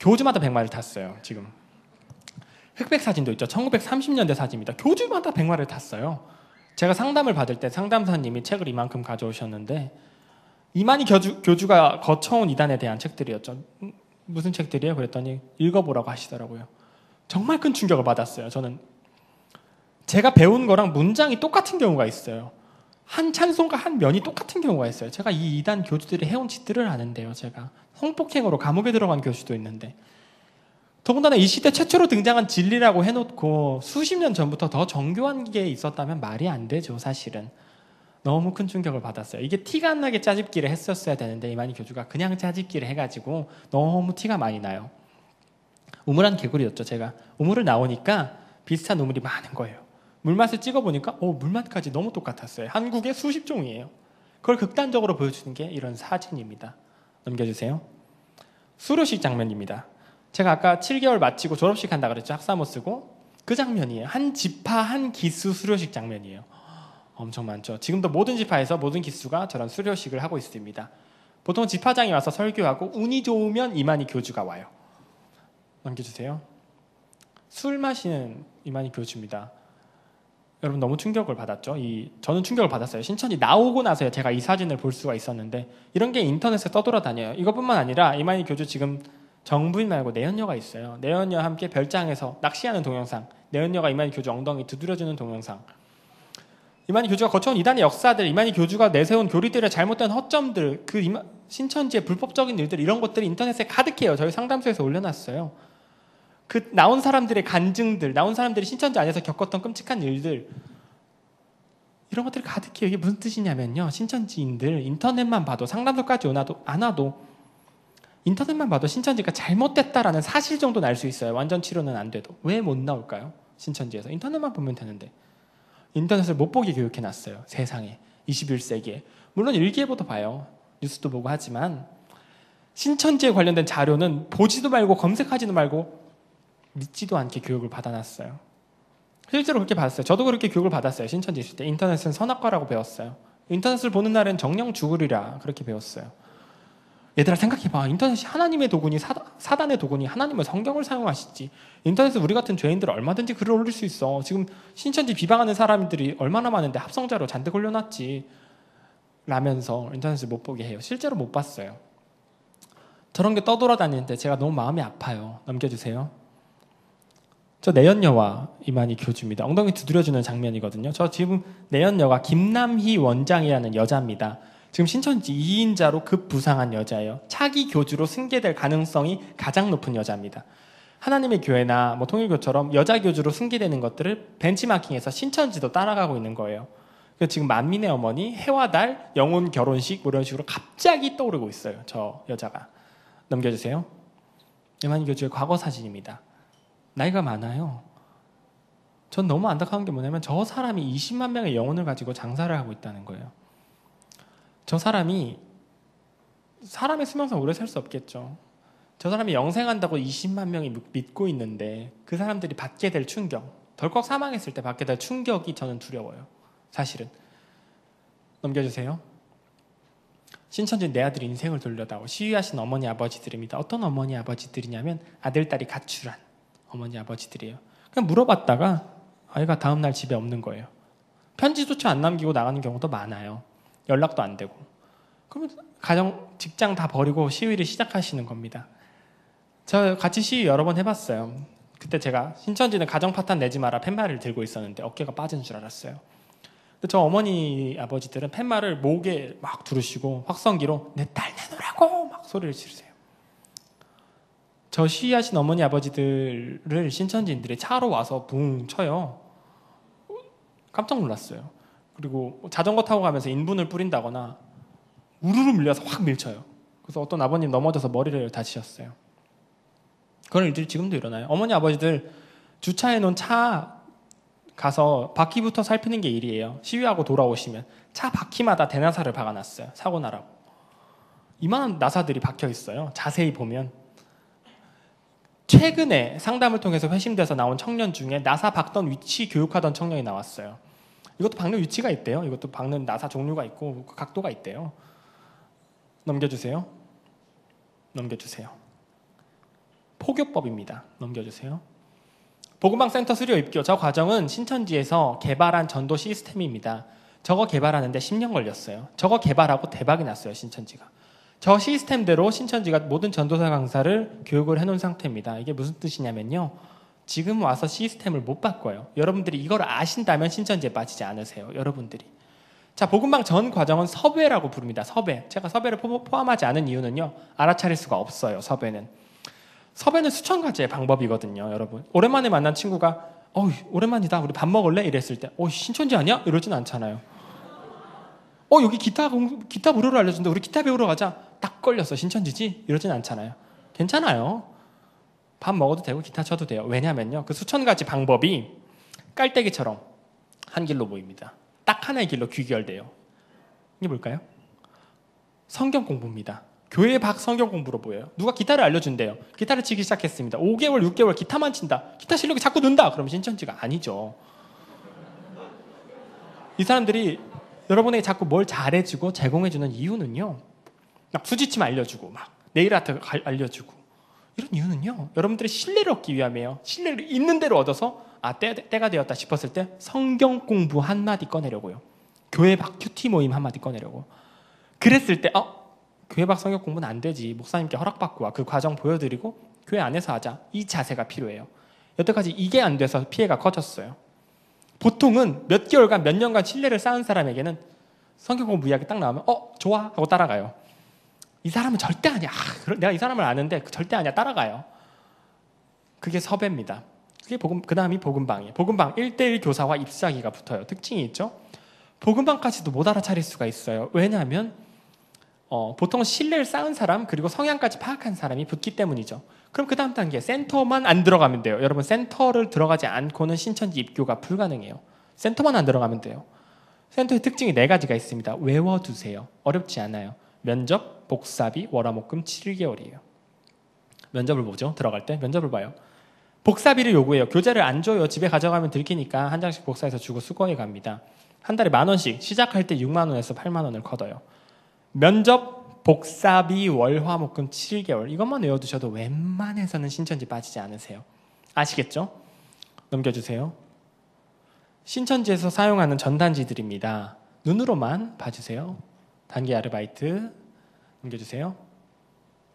교주마다 백마를 탔어요. 지금 흑백 사진도 있죠. 1930년대 사진입니다. 교주마다 백마를 탔어요. 제가 상담을 받을 때 상담사님이 책을 이만큼 가져오셨는데 이만희 교주가 거쳐온 이단에 대한 책들이었죠. 무슨 책들이에요? 그랬더니 읽어보라고 하시더라고요. 정말 큰 충격을 받았어요. 저는 제가 배운 거랑 문장이 똑같은 경우가 있어요. 한 찬송가 한 면이 똑같은 경우가 있어요. 제가 이 이단 교주들이 해온 짓들을 아는데요. 제가 성폭행으로 감옥에 들어간 교주도 있는데, 더군다나 이 시대 최초로 등장한 진리라고 해놓고 수십 년 전부터 더 정교한 게 있었다면 말이 안 되죠. 사실은 너무 큰 충격을 받았어요. 이게 티가 안 나게 짜집기를 했었어야 되는데 이만희 교주가 그냥 짜집기를 해가지고 너무 티가 많이 나요. 우물한 개구리였죠. 제가 우물을 나오니까 비슷한 우물이 많은 거예요. 물맛을 찍어보니까 물맛까지 너무 똑같았어요. 한국에 수십 종이에요. 그걸 극단적으로 보여주는 게 이런 사진입니다. 넘겨주세요. 수료식 장면입니다. 제가 아까 7개월 마치고 졸업식 한다 그랬죠. 학사모 쓰고. 그 장면이에요. 한 지파 한 기수 수료식 장면이에요. 엄청 많죠. 지금도 모든 지파에서 모든 기수가 저런 수료식을 하고 있습니다. 보통 지파장이 와서 설교하고 운이 좋으면 이만희 교주가 와요. 넘겨주세요. 술 마시는 이만희 교주입니다. 여러분, 너무 충격을 받았죠? 저는 충격을 받았어요. 신천지 나오고 나서야 제가 이 사진을 볼 수가 있었는데 이런 게 인터넷에 떠돌아다녀요. 이것뿐만 아니라 이만희 교주 지금 정부인 말고 내연녀가 있어요. 내연녀와 함께 별장에서 낚시하는 동영상, 내연녀가 이만희 교주 엉덩이 두드려주는 동영상, 이만희 교주가 거쳐온 이단의 역사들, 이만희 교주가 내세운 교리들의 잘못된 허점들, 신천지의 불법적인 일들, 이런 것들이 인터넷에 가득해요. 저희 상담소에서 올려놨어요. 그 나온 사람들의 간증들, 나온 사람들이 신천지 안에서 겪었던 끔찍한 일들, 이런 것들이 가득해요. 이게 무슨 뜻이냐면요, 신천지인들 인터넷만 봐도, 상담소까지 안 와도 인터넷만 봐도 신천지가 잘못됐다라는 사실 정도는 알 수 있어요. 완전 치료는 안 돼도. 왜 못 나올까요? 신천지에서 인터넷만 보면 되는데. 인터넷을 못 보게 교육해놨어요. 세상에, 21세기에. 물론 일기예보도 봐요. 뉴스도 보고 하지만 신천지에 관련된 자료는 보지도 말고 검색하지도 말고 믿지도 않게 교육을 받아놨어요. 실제로 그렇게 받았어요. 저도 그렇게 교육을 받았어요. 신천지 있을 때. 인터넷은 선악과라고 배웠어요. 인터넷을 보는 날엔 정령 죽으리라 그렇게 배웠어요. 얘들아 생각해봐. 인터넷이 하나님의 도구니 사단의 도구니 하나님은 성경을 사용하시지. 인터넷에 우리 같은 죄인들 얼마든지 글을 올릴 수 있어. 지금 신천지 비방하는 사람들이 얼마나 많은데 합성자로 잔뜩 올려놨지 라면서 인터넷을 못 보게 해요. 실제로 못 봤어요. 저런 게 떠돌아다니는데 제가 너무 마음이 아파요. 넘겨주세요. 저 내연녀와 이만희 교주입니다. 엉덩이 두드려주는 장면이거든요. 저 지금 내연녀가 김남희 원장이라는 여자입니다. 지금 신천지 2인자로 급부상한 여자예요. 차기 교주로 승계될 가능성이 가장 높은 여자입니다. 하나님의 교회나 뭐 통일교처럼 여자 교주로 승계되는 것들을 벤치마킹해서 신천지도 따라가고 있는 거예요. 그래서 지금 만민의 어머니, 해와 달, 영혼 결혼식 뭐 이런 식으로 갑자기 떠오르고 있어요. 저 여자가. 넘겨주세요. 이만희 교주의 과거 사진입니다. 나이가 많아요. 전 너무 안타까운 게 뭐냐면 저 사람이 20만 명의 영혼을 가지고 장사를 하고 있다는 거예요. 저 사람이 사람의 수명상 오래 살 수 없겠죠. 저 사람이 영생한다고 20만 명이 믿고 있는데 그 사람들이 받게 될 충격, 덜컥 사망했을 때 받게 될 충격이 저는 두려워요. 사실은. 넘겨주세요. 신천지 내 아들 인생을 돌려다오 시위하신 어머니 아버지들입니다. 어떤 어머니 아버지들이냐면 아들 딸이 가출한 어머니 아버지들이에요. 그냥 물어봤다가 아이가 다음날 집에 없는 거예요. 편지조차 안 남기고 나가는 경우도 많아요. 연락도 안 되고. 그러면 가정, 직장 다 버리고 시위를 시작하시는 겁니다. 저 같이 시위 여러 번 해봤어요. 그때 제가 신천지는 가정 파탄 내지 마라 팻말을 들고 있었는데 어깨가 빠진 줄 알았어요. 근데 저 어머니 아버지들은 팻말을 목에 막 두르시고 확성기로 내 딸 내놓으라고 막 소리를 지르세요. 저 시위하신 어머니 아버지들을 신천지인들이 차로 와서 붕 쳐요. 깜짝 놀랐어요. 그리고 자전거 타고 가면서 인분을 뿌린다거나 우르르 밀려서 확 밀쳐요. 그래서 어떤 아버님 넘어져서 머리를 다치셨어요. 그런 일들이 지금도 일어나요. 어머니 아버지들 주차해 놓은 차 가서 바퀴부터 살피는 게 일이에요. 시위하고 돌아오시면 차 바퀴마다 대나사를 박아놨어요. 사고 나라고. 이만한 나사들이 박혀 있어요. 자세히 보면. 최근에 상담을 통해서 회심돼서 나온 청년 중에 나사 박던 위치 교육하던 청년이 나왔어요. 이것도 박는 위치가 있대요. 이것도 박는 나사 종류가 있고 각도가 있대요. 넘겨주세요. 넘겨주세요. 포교법입니다. 넘겨주세요. 복음방 센터 수료 입교. 저 과정은 신천지에서 개발한 전도 시스템입니다. 저거 개발하는데 10년 걸렸어요. 저거 개발하고 대박이 났어요. 신천지가. 저 시스템대로 신천지가 모든 전도사 강사를 교육을 해놓은 상태입니다. 이게 무슨 뜻이냐면요. 지금 와서 시스템을 못 바꿔요. 여러분들이 이걸 아신다면 신천지에 빠지지 않으세요. 여러분들이. 자, 복음방 전 과정은 섭외라고 부릅니다. 섭외. 제가 섭외를 포함하지 않은 이유는요. 알아차릴 수가 없어요. 섭외는. 섭외는 수천 가지의 방법이거든요. 여러분. 오랜만에 만난 친구가 오랜만이다. 우리 밥 먹을래? 이랬을 때 신천지 아니야? 이러진 않잖아요. 여기 기타 무료로 알려준다. 우리 기타 배우러 가자. 딱 걸렸어. 신천지지? 이러진 않잖아요. 괜찮아요. 밥 먹어도 되고 기타 쳐도 돼요. 왜냐면요. 그 수천 가지 방법이 깔때기처럼 한 길로 보입니다. 딱 하나의 길로 귀결돼요. 이게 뭘까요? 성경 공부입니다. 교회 밖 성경 공부로 보여요. 누가 기타를 알려준대요. 기타를 치기 시작했습니다. 5개월, 6개월 기타만 친다. 기타 실력이 자꾸 는다. 그럼 신천지가 아니죠. 이 사람들이 여러분에게 자꾸 뭘 잘해주고 제공해주는 이유는요. 막 수지침 알려주고 막 네일 아트 알려주고 이런 이유는요. 여러분들의 신뢰를 얻기 위함이에요. 신뢰를 있는 대로 얻어서 때가 되었다 싶었을 때 성경 공부 한마디 꺼내려고요. 교회 밖 큐티 모임 한마디 꺼내려고. 그랬을 때 교회 밖 성경 공부는 안 되지. 목사님께 허락받고 와. 그 과정 보여드리고 교회 안에서 하자. 이 자세가 필요해요. 여태까지 이게 안 돼서 피해가 커졌어요. 보통은 몇 개월간 몇 년간 신뢰를 쌓은 사람에게는 성경 공부 이야기 딱 나오면 좋아 하고 따라가요. 이 사람은 절대 아니야. 내가 이 사람을 아는데 절대 아니야. 따라가요. 그게 섭외입니다. 그 다음이 복음방이에요. 복음방 1:1 교사와 입사기가 붙어요. 특징이 있죠. 복음방까지도 못 알아차릴 수가 있어요. 왜냐하면 보통 신뢰를 쌓은 사람 그리고 성향까지 파악한 사람이 붙기 때문이죠. 그럼 그 다음 단계 센터만 안 들어가면 돼요. 여러분 센터를 들어가지 않고는 신천지 입교가 불가능해요. 센터만 안 들어가면 돼요. 센터의 특징이 4가지가 있습니다. 외워두세요. 어렵지 않아요. 면접, 복사비, 월화목금 7개월이에요. 면접을 보죠. 들어갈 때 면접을 봐요. 복사비를 요구해요. 교재를 안 줘요. 집에 가져가면 들키니까 한 장씩 복사해서 주고 수거해 갑니다. 한 달에 10,000원씩, 시작할 때 6만 원에서 8만 원을 걷어요. 면접, 복사비, 월화목금 7개월. 이것만 외워두셔도 웬만해서는 신천지 빠지지 않으세요. 아시겠죠? 넘겨주세요. 신천지에서 사용하는 전단지들입니다. 눈으로만 봐주세요. 단기 아르바이트 넘겨주세요.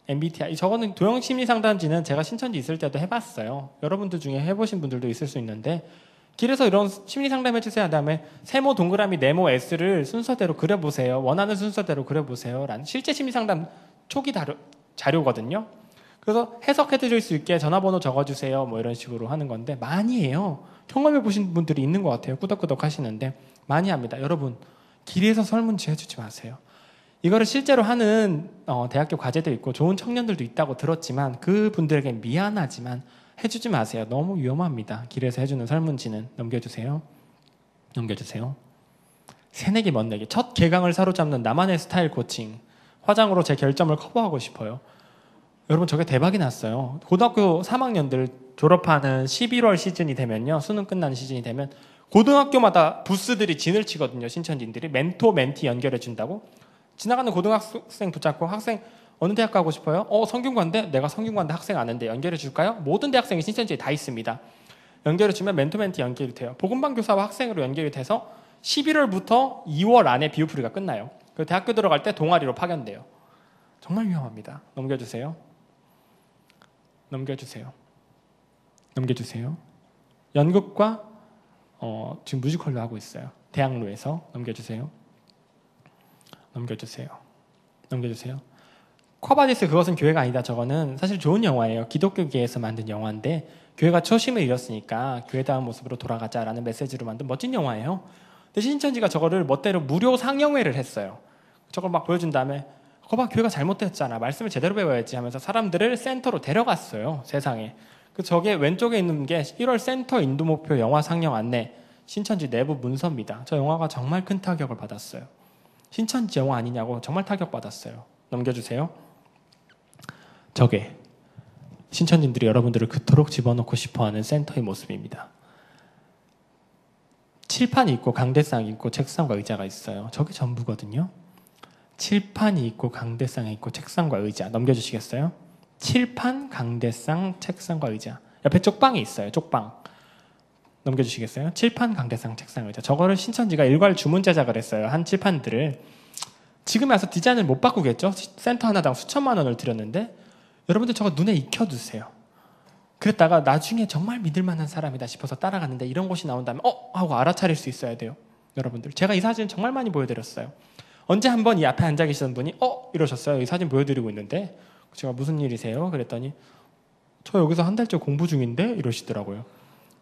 MBTI, 저거는 도형 심리 상담지는 제가 신천지 있을 때도 해봤어요. 여러분들 중에 해보신 분들도 있을 수 있는데, 길에서 이런 심리 상담 해주세요. 그다음에 세모 동그라미 네모 S를 순서대로 그려보세요. 원하는 순서대로 그려보세요. 라는 실제 심리 상담 초기 자료거든요. 그래서 해석해 드릴 수 있게 전화번호 적어주세요. 뭐 이런 식으로 하는 건데, 많이 해요. 경험해 보신 분들이 있는 것 같아요. 꾸덕꾸덕 하시는데 많이 합니다. 여러분, 길에서 설문지 해주지 마세요. 이거를 실제로 하는 대학교 과제도 있고 좋은 청년들도 있다고 들었지만, 그분들에게 미안하지만 해주지 마세요. 너무 위험합니다. 길에서 해주는 설문지는. 넘겨주세요. 넘겨주세요. 새내기 멋내기. 첫 개강을 사로잡는 나만의 스타일 코칭. 화장으로 제 결점을 커버하고 싶어요. 여러분, 저게 대박이 났어요. 고등학교 3학년들 졸업하는 11월 시즌이 되면요, 수능 끝나는 시즌이 되면 고등학교마다 부스들이 진을 치거든요. 신천지인들이 멘토 멘티 연결해 준다고. 지나가는 고등학생 붙잡고, 학생 어느 대학 가고 싶어요? 성균관대? 내가 성균관대 학생 아는데 연결해 줄까요? 모든 대학생이 신천지에 다 있습니다. 연결해 주면 멘토 멘티 연결이 돼요. 복음반 교사와 학생으로 연결이 돼서 11월부터 2월 안에 비우풀이가 끝나요. 그 대학교 들어갈 때 동아리로 파견돼요. 정말 위험합니다. 넘겨주세요. 넘겨주세요. 넘겨주세요. 연극과 지금 뮤지컬도 하고 있어요. 대학로에서. 넘겨주세요. 넘겨주세요. 넘겨주세요. 쿼바디스 그것은 교회가 아니다. 저거는 사실 좋은 영화예요. 기독교계에서 만든 영화인데, 교회가 초심을 잃었으니까 교회다운 모습으로 돌아가자라는 메시지로 만든 멋진 영화예요. 근데 신천지가 저거를 멋대로 무료 상영회를 했어요. 저걸 막 보여준 다음에 거봐, 교회가 잘못됐잖아. 말씀을 제대로 배워야지 하면서 사람들을 센터로 데려갔어요. 세상에. 저게 왼쪽에 있는 게 1월 센터 인도 목표 영화 상영 안내, 신천지 내부 문서입니다. 저 영화가 정말 큰 타격을 받았어요. 신천지 영화 아니냐고 정말 타격받았어요. 넘겨주세요. 저게 신천지들이 여러분들을 그토록 집어넣고 싶어하는 센터의 모습입니다. 칠판이 있고 강대상이 있고 책상과 의자가 있어요. 저게 전부거든요. 칠판이 있고 강대상이 있고 책상과 의자. 넘겨주시겠어요? 칠판, 강대상, 책상과 의자. 옆에 쪽방이 있어요. 쪽방. 넘겨주시겠어요? 칠판, 강대상, 책상, 의자. 저거를 신천지가 일괄 주문 제작을 했어요. 한 칠판들을. 지금 와서 디자인을 못 바꾸겠죠? 센터 하나당 수천만 원을 들였는데, 여러분들 저거 눈에 익혀두세요. 그랬다가 나중에 정말 믿을만한 사람이다 싶어서 따라갔는데 이런 곳이 나온다면 하고 알아차릴 수 있어야 돼요. 여러분들, 제가 이 사진 정말 많이 보여드렸어요. 언제 한번 이 앞에 앉아 계시던 분이 이러셨어요. 이 사진 보여드리고 있는데, 제가 무슨 일이세요? 그랬더니 저 여기서 한 달째 공부 중인데 이러시더라고요.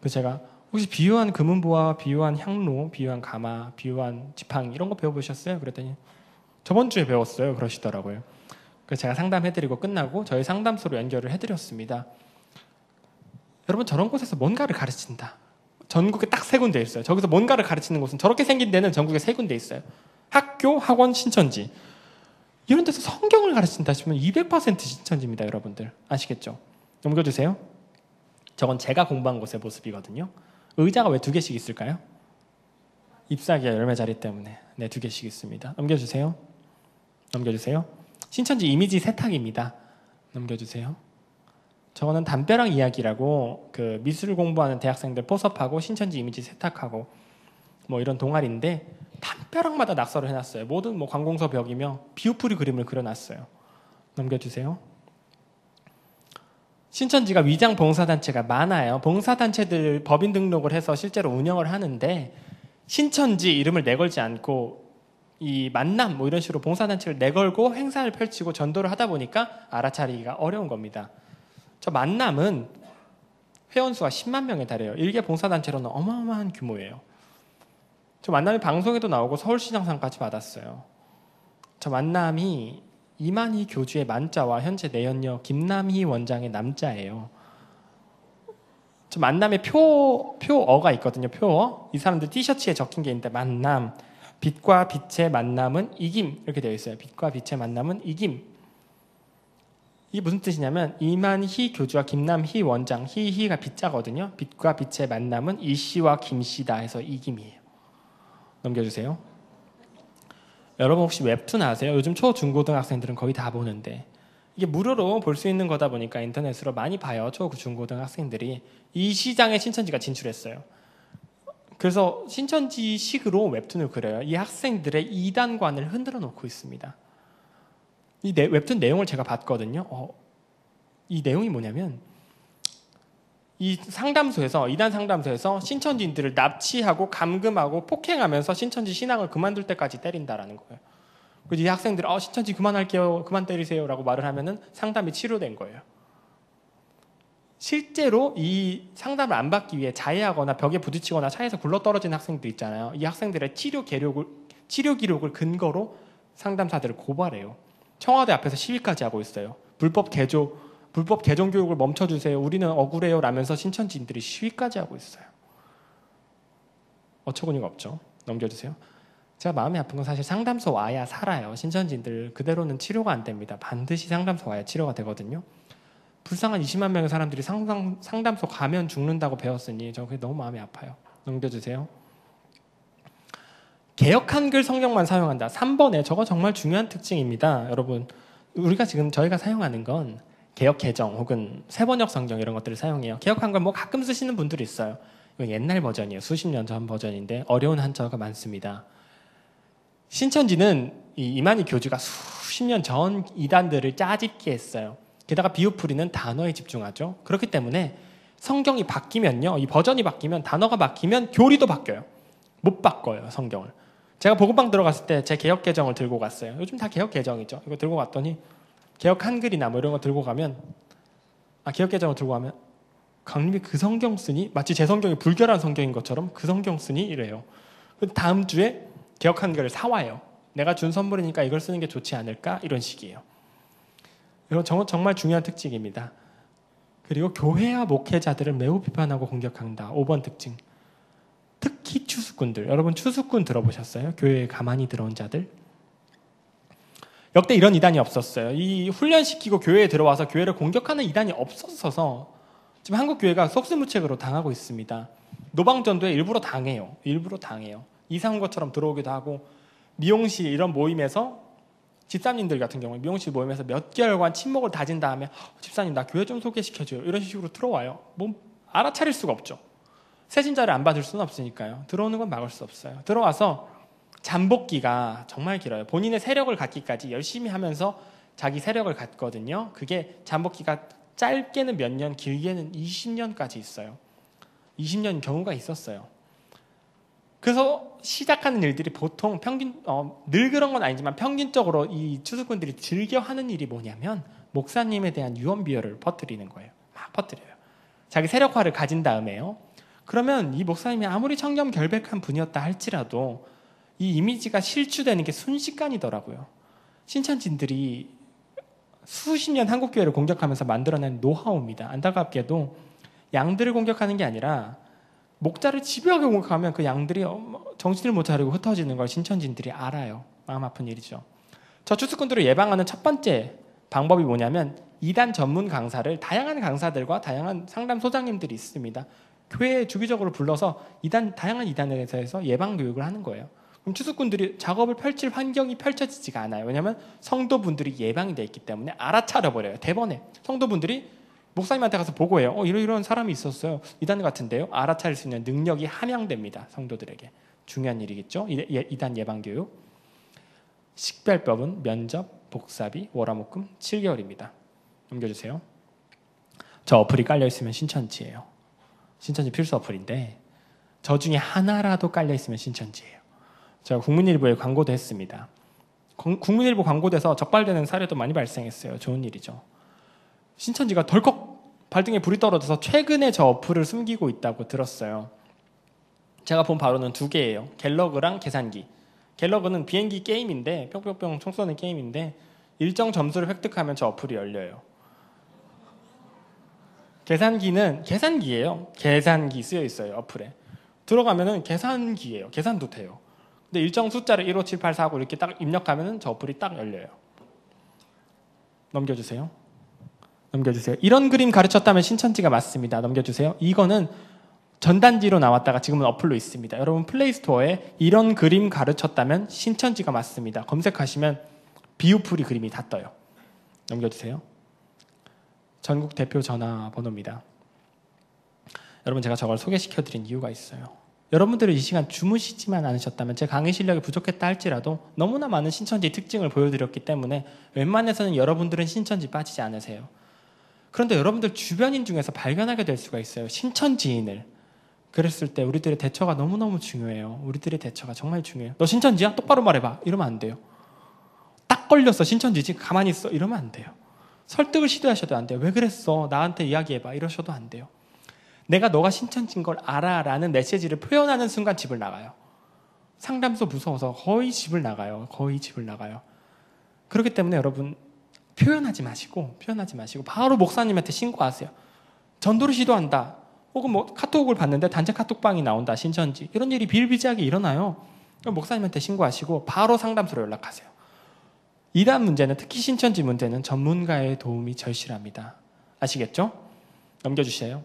그래서 제가 혹시 비유한 금은보화, 비유한 향로, 비유한 가마, 비유한 지팡이 이런 거 배워보셨어요? 그랬더니 저번 주에 배웠어요. 그러시더라고요. 그래서 제가 상담해드리고 끝나고 저희 상담소로 연결을 해드렸습니다. 여러분, 저런 곳에서 뭔가를 가르친다. 전국에 딱 3군데 있어요. 저기서 뭔가를 가르치는 곳은 저렇게 생긴 데는 전국에 3군데 있어요. 학교, 학원, 신천지. 이런 데서 성경을 가르친다 싶으면 200% 신천지입니다. 여러분들 아시겠죠? 넘겨주세요. 저건 제가 공부한 곳의 모습이거든요. 의자가 왜 2개씩 있을까요? 잎사귀와 열매자리 때문에. 네, 2개씩 있습니다. 넘겨주세요. 넘겨주세요. 신천지 이미지 세탁입니다. 넘겨주세요. 저거는 담벼락 이야기라고 그 미술 공부하는 대학생들 포섭하고 신천지 이미지 세탁하고 뭐 이런 동아리인데, 담벼락마다 낙서를 해놨어요. 모든 관공서 벽이며 비우풀이 그림을 그려놨어요. 넘겨주세요. 신천지가 위장 봉사단체가 많아요. 봉사단체들 법인 등록을 해서 실제로 운영을 하는데, 신천지 이름을 내걸지 않고 이 만남 이런 식으로 봉사단체를 내걸고 행사를 펼치고 전도를 하다 보니까 알아차리기가 어려운 겁니다. 저 만남은 회원수가 10만 명에 달해요. 일개 봉사단체로는 어마어마한 규모예요. 저 만남이 방송에도 나오고 서울시장상까지 받았어요. 저 만남이 이만희 교주의 만자와 현재 내연녀 김남희 원장의 남자예요. 저 만남에 표어가 있거든요. 표어. 이 사람들 티셔츠에 적힌 게 있는데, 만남, 빛과 빛의 만남은 이김 이렇게 되어 있어요. 빛과 빛의 만남은 이김. 이게 무슨 뜻이냐면 이만희 교주와 김남희 원장, 희희가 빛자거든요. 빛과 빛의 만남은 이씨와 김씨다 해서 이김이에요. 넘겨주세요. 여러분 혹시 웹툰 아세요? 요즘 초, 중고등학생들은 거의 다 보는데 이게 무료로 볼 수 있는 거다 보니까 인터넷으로 많이 봐요. 초, 중고등학생들이. 이 시장에 신천지가 진출했어요. 그래서 신천지식으로 웹툰을 그려요. 이 학생들의 이단관을 흔들어 놓고 있습니다. 이 웹툰 내용을 제가 봤거든요. 이 내용이 뭐냐면 이 상담소에서 이단 상담소에서 신천지인들을 납치하고 감금하고 폭행하면서 신천지 신앙을 그만둘 때까지 때린다라는 거예요. 그래서 이 학생들이 신천지 그만할게요, 그만 때리세요라고 말을 하면은 상담이 치료된 거예요. 실제로 이 상담을 안 받기 위해 자해하거나 벽에 부딪히거나 차에서 굴러떨어진 학생들 있잖아요. 이 학생들의 치료 기록을 근거로 상담사들을 고발해요. 청와대 앞에서 시위까지 하고 있어요. 불법 개종 교육을 멈춰주세요. 우리는 억울해요 라면서 신천지인들이 시위까지 하고 있어요. 어처구니가 없죠. 넘겨주세요. 제가 마음이 아픈 건 사실 상담소 와야 살아요. 신천지인들 그대로는 치료가 안 됩니다. 반드시 상담소 와야 치료가 되거든요. 불쌍한 20만 명의 사람들이 상담소 가면 죽는다고 배웠으니 저 그게 너무 마음이 아파요. 넘겨주세요. 개역 한글 성경만 사용한다. 3번에 저거 정말 중요한 특징입니다. 여러분 우리가 지금 저희가 사용하는 건 개역 개정 혹은 새번역 성경 이런 것들을 사용해요. 개역 한글 뭐 가끔 쓰시는 분들이 있어요. 이건 옛날 버전이에요. 수십 년 전 버전인데 어려운 한자가 많습니다. 신천지는 이만희 교주가 수십 년 전 이단들을 짜집기 했어요. 게다가 비유풀이는 단어에 집중하죠. 그렇기 때문에 성경이 바뀌면요, 이 버전이 바뀌면 단어가 바뀌면 교리도 바뀌어요. 못 바꿔요 성경을. 제가 복음방 들어갔을 때 제 개역 개정을 들고 갔어요. 요즘 다 개역 개정이죠. 이거 들고 갔더니 개역 한글이나 뭐 이런 거 들고 가면 개역 개정을 들고 가면 강림이 그 성경 쓰니? 마치 제 성경이 불결한 성경인 것처럼 그 성경 쓰니? 이래요. 다음 주에 개역 한글을 사와요. 내가 준 선물이니까 이걸 쓰는 게 좋지 않을까? 이런 식이에요. 이건 정말 중요한 특징입니다. 그리고 교회와 목회자들을 매우 비판하고 공격한다. 5번 특징. 특히 추수꾼들. 여러분 추수꾼 들어보셨어요? 교회에 가만히 들어온 자들. 역대 이런 이단이 없었어요. 이 훈련시키고 교회에 들어와서 교회를 공격하는 이단이 없었어서 지금 한국 교회가 속수무책으로 당하고 있습니다. 노방전도에 일부러 당해요. 이상한 것처럼 들어오기도 하고 미용실 이런 모임에서 집사님들 같은 경우에 미용실 모임에서 몇 개월간 친목을 다진 다음에 집사님 나 교회 좀 소개시켜줘요. 이런 식으로 들어와요. 뭐 알아차릴 수가 없죠. 세신자를 안 받을 수는 없으니까요. 들어오는 건 막을 수 없어요. 들어와서 잠복기가 정말 길어요. 본인의 세력을 갖기까지 열심히 하면서 자기 세력을 갖거든요. 그게 잠복기가 짧게는 몇 년, 길게는 20년까지 있어요. 20년 경우가 있었어요. 그래서 시작하는 일들이 보통 늘 그런 건 아니지만 평균적으로 이 추수꾼들이 즐겨 하는 일이 뭐냐면 목사님에 대한 유언비어를 퍼뜨리는 거예요. 막 퍼뜨려요. 자기 세력화를 가진 다음에요. 그러면 이 목사님이 아무리 청렴결백한 분이었다 할지라도 이 이미지가 실추되는 게 순식간이더라고요. 신천지인들이 수십 년 한국교회를 공격하면서 만들어낸 노하우입니다. 안타깝게도 양들을 공격하는 게 아니라 목자를 집요하게 공격하면 그 양들이 정신을 못 차리고 흩어지는 걸 신천지인들이 알아요. 마음 아픈 일이죠. 저 추수꾼들을 예방하는 첫 번째 방법이 뭐냐면 이단 전문 강사를 다양한 강사들과 다양한 상담 소장님들이 있습니다. 교회에 주기적으로 불러서 다양한 이단에 대해서 예방 교육을 하는 거예요. 그럼 추수꾼들이 작업을 펼칠 환경이 펼쳐지지가 않아요. 왜냐하면 성도분들이 예방이 돼 있기 때문에 알아차려버려요. 대번에 성도분들이 목사님한테 가서 보고해요. 이런 사람이 있었어요. 이단 같은데요. 알아차릴 수 있는 능력이 함양됩니다. 성도들에게. 중요한 일이겠죠. 이단 예방교육. 식별법은 면접, 복사비, 월화목금 7개월입니다. 넘겨주세요. 저 어플이 깔려있으면 신천지예요. 신천지 필수 어플인데 저 중에 하나라도 깔려있으면 신천지예요. 제가 국민일보에 광고도 했습니다. 국민일보 광고돼서 적발되는 사례도 많이 발생했어요. 좋은 일이죠. 신천지가 덜컥 발등에 불이 떨어져서 최근에 저 어플을 숨기고 있다고 들었어요. 제가 본 바로는 두 개예요. 갤러그랑 계산기. 갤러그는 비행기 게임인데 뿅뿅뿅 총 쏘는 게임인데 일정 점수를 획득하면 저 어플이 열려요. 계산기는 계산기예요. 계산기 쓰여 있어요. 어플에. 들어가면은 계산기예요. 계산도 돼요. 근데 일정 숫자를 15784 하고 이렇게 딱 입력하면은 저 어플이 딱 열려요. 넘겨주세요. 넘겨주세요. 이런 그림 가르쳤다면 신천지가 맞습니다. 넘겨주세요. 이거는 전단지로 나왔다가 지금은 어플로 있습니다. 여러분 플레이스토어에 이런 그림 가르쳤다면 신천지가 맞습니다. 검색하시면 비우풀이 그림이 다 떠요. 넘겨주세요. 전국 대표 전화번호입니다. 여러분 제가 저걸 소개시켜드린 이유가 있어요. 여러분들이 이 시간 주무시지만 않으셨다면 제 강의 실력이 부족했다 할지라도 너무나 많은 신천지의 특징을 보여드렸기 때문에 웬만해서는 여러분들은 신천지 빠지지 않으세요. 그런데 여러분들 주변인 중에서 발견하게 될 수가 있어요. 신천지인을. 그랬을 때 우리들의 대처가 너무너무 중요해요. 우리들의 대처가 정말 중요해요. 너 신천지야? 똑바로 말해봐. 이러면 안 돼요. 딱 걸렸어. 신천지지? 가만히 있어. 이러면 안 돼요. 설득을 시도하셔도 안 돼요. 왜 그랬어? 나한테 이야기해봐. 이러셔도 안 돼요. 내가 너가 신천지인 걸 알아 라는 메시지를 표현하는 순간 집을 나가요. 상담소 무서워서 거의 집을 나가요. 거의 집을 나가요. 그렇기 때문에 여러분 표현하지 마시고 바로 목사님한테 신고하세요. 전도를 시도한다. 혹은 뭐 카톡을 봤는데 단체 카톡방이 나온다. 신천지. 이런 일이 비일비재하게 일어나요. 목사님한테 신고하시고 바로 상담소로 연락하세요. 이단 문제는, 특히 신천지 문제는 전문가의 도움이 절실합니다. 아시겠죠? 넘겨주세요.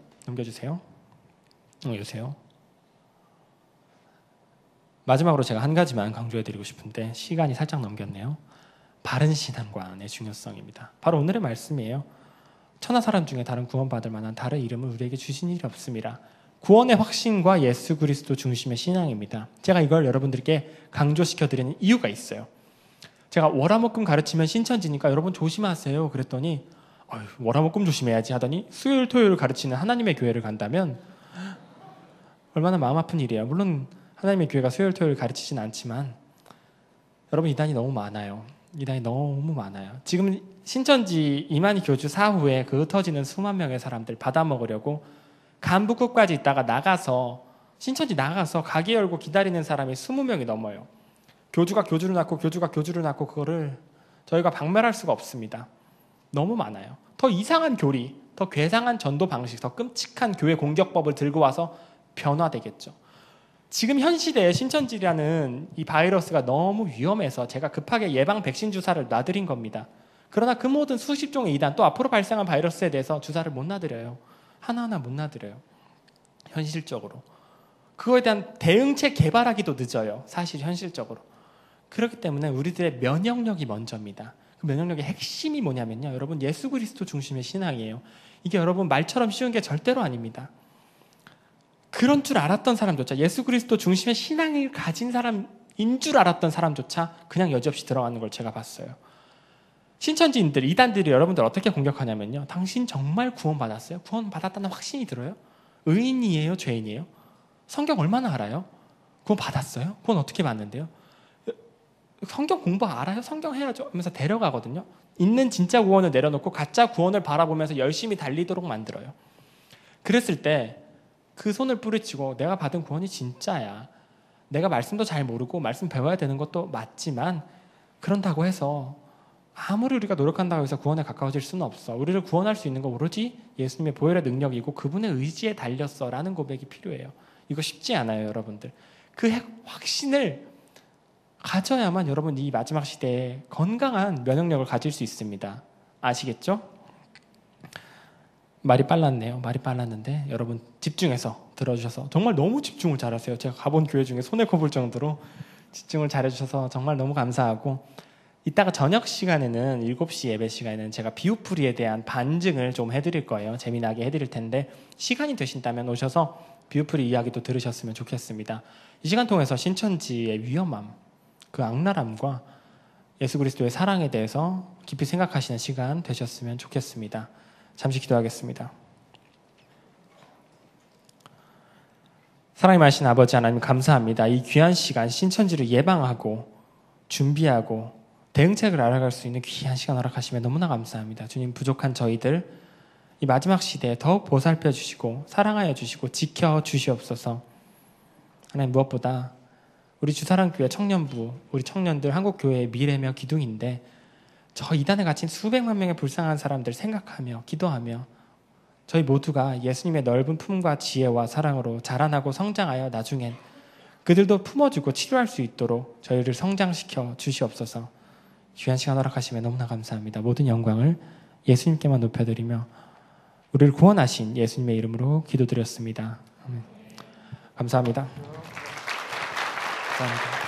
마지막으로 제가 한 가지만 강조해드리고 싶은데 시간이 살짝 넘겼네요. 바른 신앙관의 중요성입니다. 바로 오늘의 말씀이에요. 천하 사람 중에 다른 구원받을 만한 다른 이름을 우리에게 주신 일이 없습니다. 구원의 확신과 예수 그리스도 중심의 신앙입니다. 제가 이걸 여러분들께 강조시켜드리는 이유가 있어요. 제가 월화목금 가르치면 신천지니까 여러분 조심하세요 그랬더니 월화목금 조심해야지 하더니 수요일 토요일 가르치는 하나님의 교회를 간다면 얼마나 마음 아픈 일이에요. 물론 하나님의 교회가 수요일 토요일 가르치진 않지만 여러분 이단이 너무 많아요. 지금 신천지 이만희 교주 사후에 그 흩어지는 수만 명의 사람들 받아먹으려고 간북구까지 있다가 나가서 신천지 나가서 가게 열고 기다리는 사람이 20명이 넘어요. 교주가 교주를 낳고 그거를 저희가 박멸할 수가 없습니다. 너무 많아요. 더 이상한 교리, 더 괴상한 전도 방식, 더 끔찍한 교회 공격법을 들고 와서 변화되겠죠. 지금 현 시대에 신천지라는 이 바이러스가 너무 위험해서 제가 급하게 예방 백신 주사를 놔드린 겁니다. 그러나 그 모든 수십 종의 이단, 또 앞으로 발생한 바이러스에 대해서 주사를 못 놔드려요. 하나하나 못 놔드려요. 현실적으로. 그거에 대한 대응책 개발하기도 늦어요. 사실 현실적으로. 그렇기 때문에 우리들의 면역력이 먼저입니다. 그 면역력의 핵심이 뭐냐면요. 여러분 예수 그리스도 중심의 신앙이에요. 이게 여러분 말처럼 쉬운 게 절대로 아닙니다. 그런 줄 알았던 사람조차, 예수 그리스도 중심의 신앙을 가진 사람인 줄 알았던 사람조차 그냥 여지없이 들어가는 걸 제가 봤어요. 신천지인들, 이단들이 여러분들 어떻게 공격하냐면요. 당신 정말 구원받았어요? 구원받았다는 확신이 들어요? 의인이에요? 죄인이에요? 성경 얼마나 알아요? 구원받았어요? 구원 어떻게 받는데요? 성경 공부 알아요? 성경 해야죠 하면서 데려가거든요. 있는 진짜 구원을 내려놓고 가짜 구원을 바라보면서 열심히 달리도록 만들어요. 그랬을 때 그 손을 뿌리치고 내가 받은 구원이 진짜야. 내가 말씀도 잘 모르고 말씀 배워야 되는 것도 맞지만 그런다고 해서 아무리 우리가 노력한다고 해서 구원에 가까워질 수는 없어. 우리를 구원할 수 있는 거 오로지 예수님의 보혈의 능력이고 그분의 의지에 달렸어 라는 고백이 필요해요. 이거 쉽지 않아요 여러분들. 그 확신을 가져야만 여러분 이 마지막 시대에 건강한 면역력을 가질 수 있습니다. 아시겠죠? 말이 빨랐는데 여러분 집중해서 들어주셔서 정말 너무 집중을 잘하세요. 제가 가본 교회 중에 손에 꼽을 정도로 집중을 잘해주셔서 정말 너무 감사하고, 이따가 저녁 시간에는 7시 예배 시간에는 제가 비우풀이에 대한 반증을 좀 해드릴 거예요. 재미나게 해드릴 텐데 시간이 되신다면 오셔서 비우풀이 이야기도 들으셨으면 좋겠습니다. 이 시간 통해서 신천지의 위험함, 그 악랄함과 예수 그리스도의 사랑에 대해서 깊이 생각하시는 시간 되셨으면 좋겠습니다. 잠시 기도하겠습니다. 사랑이 많으신 아버지 하나님 감사합니다. 이 귀한 시간 신천지를 예방하고 준비하고 대응책을 알아갈 수 있는 귀한 시간 허락하시면 너무나 감사합니다. 주님, 부족한 저희들 이 마지막 시대에 더욱 보살펴 주시고 사랑하여 주시고 지켜 주시옵소서. 하나님, 무엇보다 우리 주사랑교회 청년부, 우리 청년들 한국교회의 미래며 기둥인데 저 이단에 갇힌 수백만 명의 불쌍한 사람들 생각하며 기도하며 저희 모두가 예수님의 넓은 품과 지혜와 사랑으로 자라나고 성장하여 나중엔 그들도 품어주고 치료할 수 있도록 저희를 성장시켜 주시옵소서. 귀한 시간 허락하시면 너무나 감사합니다. 모든 영광을 예수님께만 높여드리며 우리를 구원하신 예수님의 이름으로 기도드렸습니다. 아멘. 감사합니다. 감사합니다.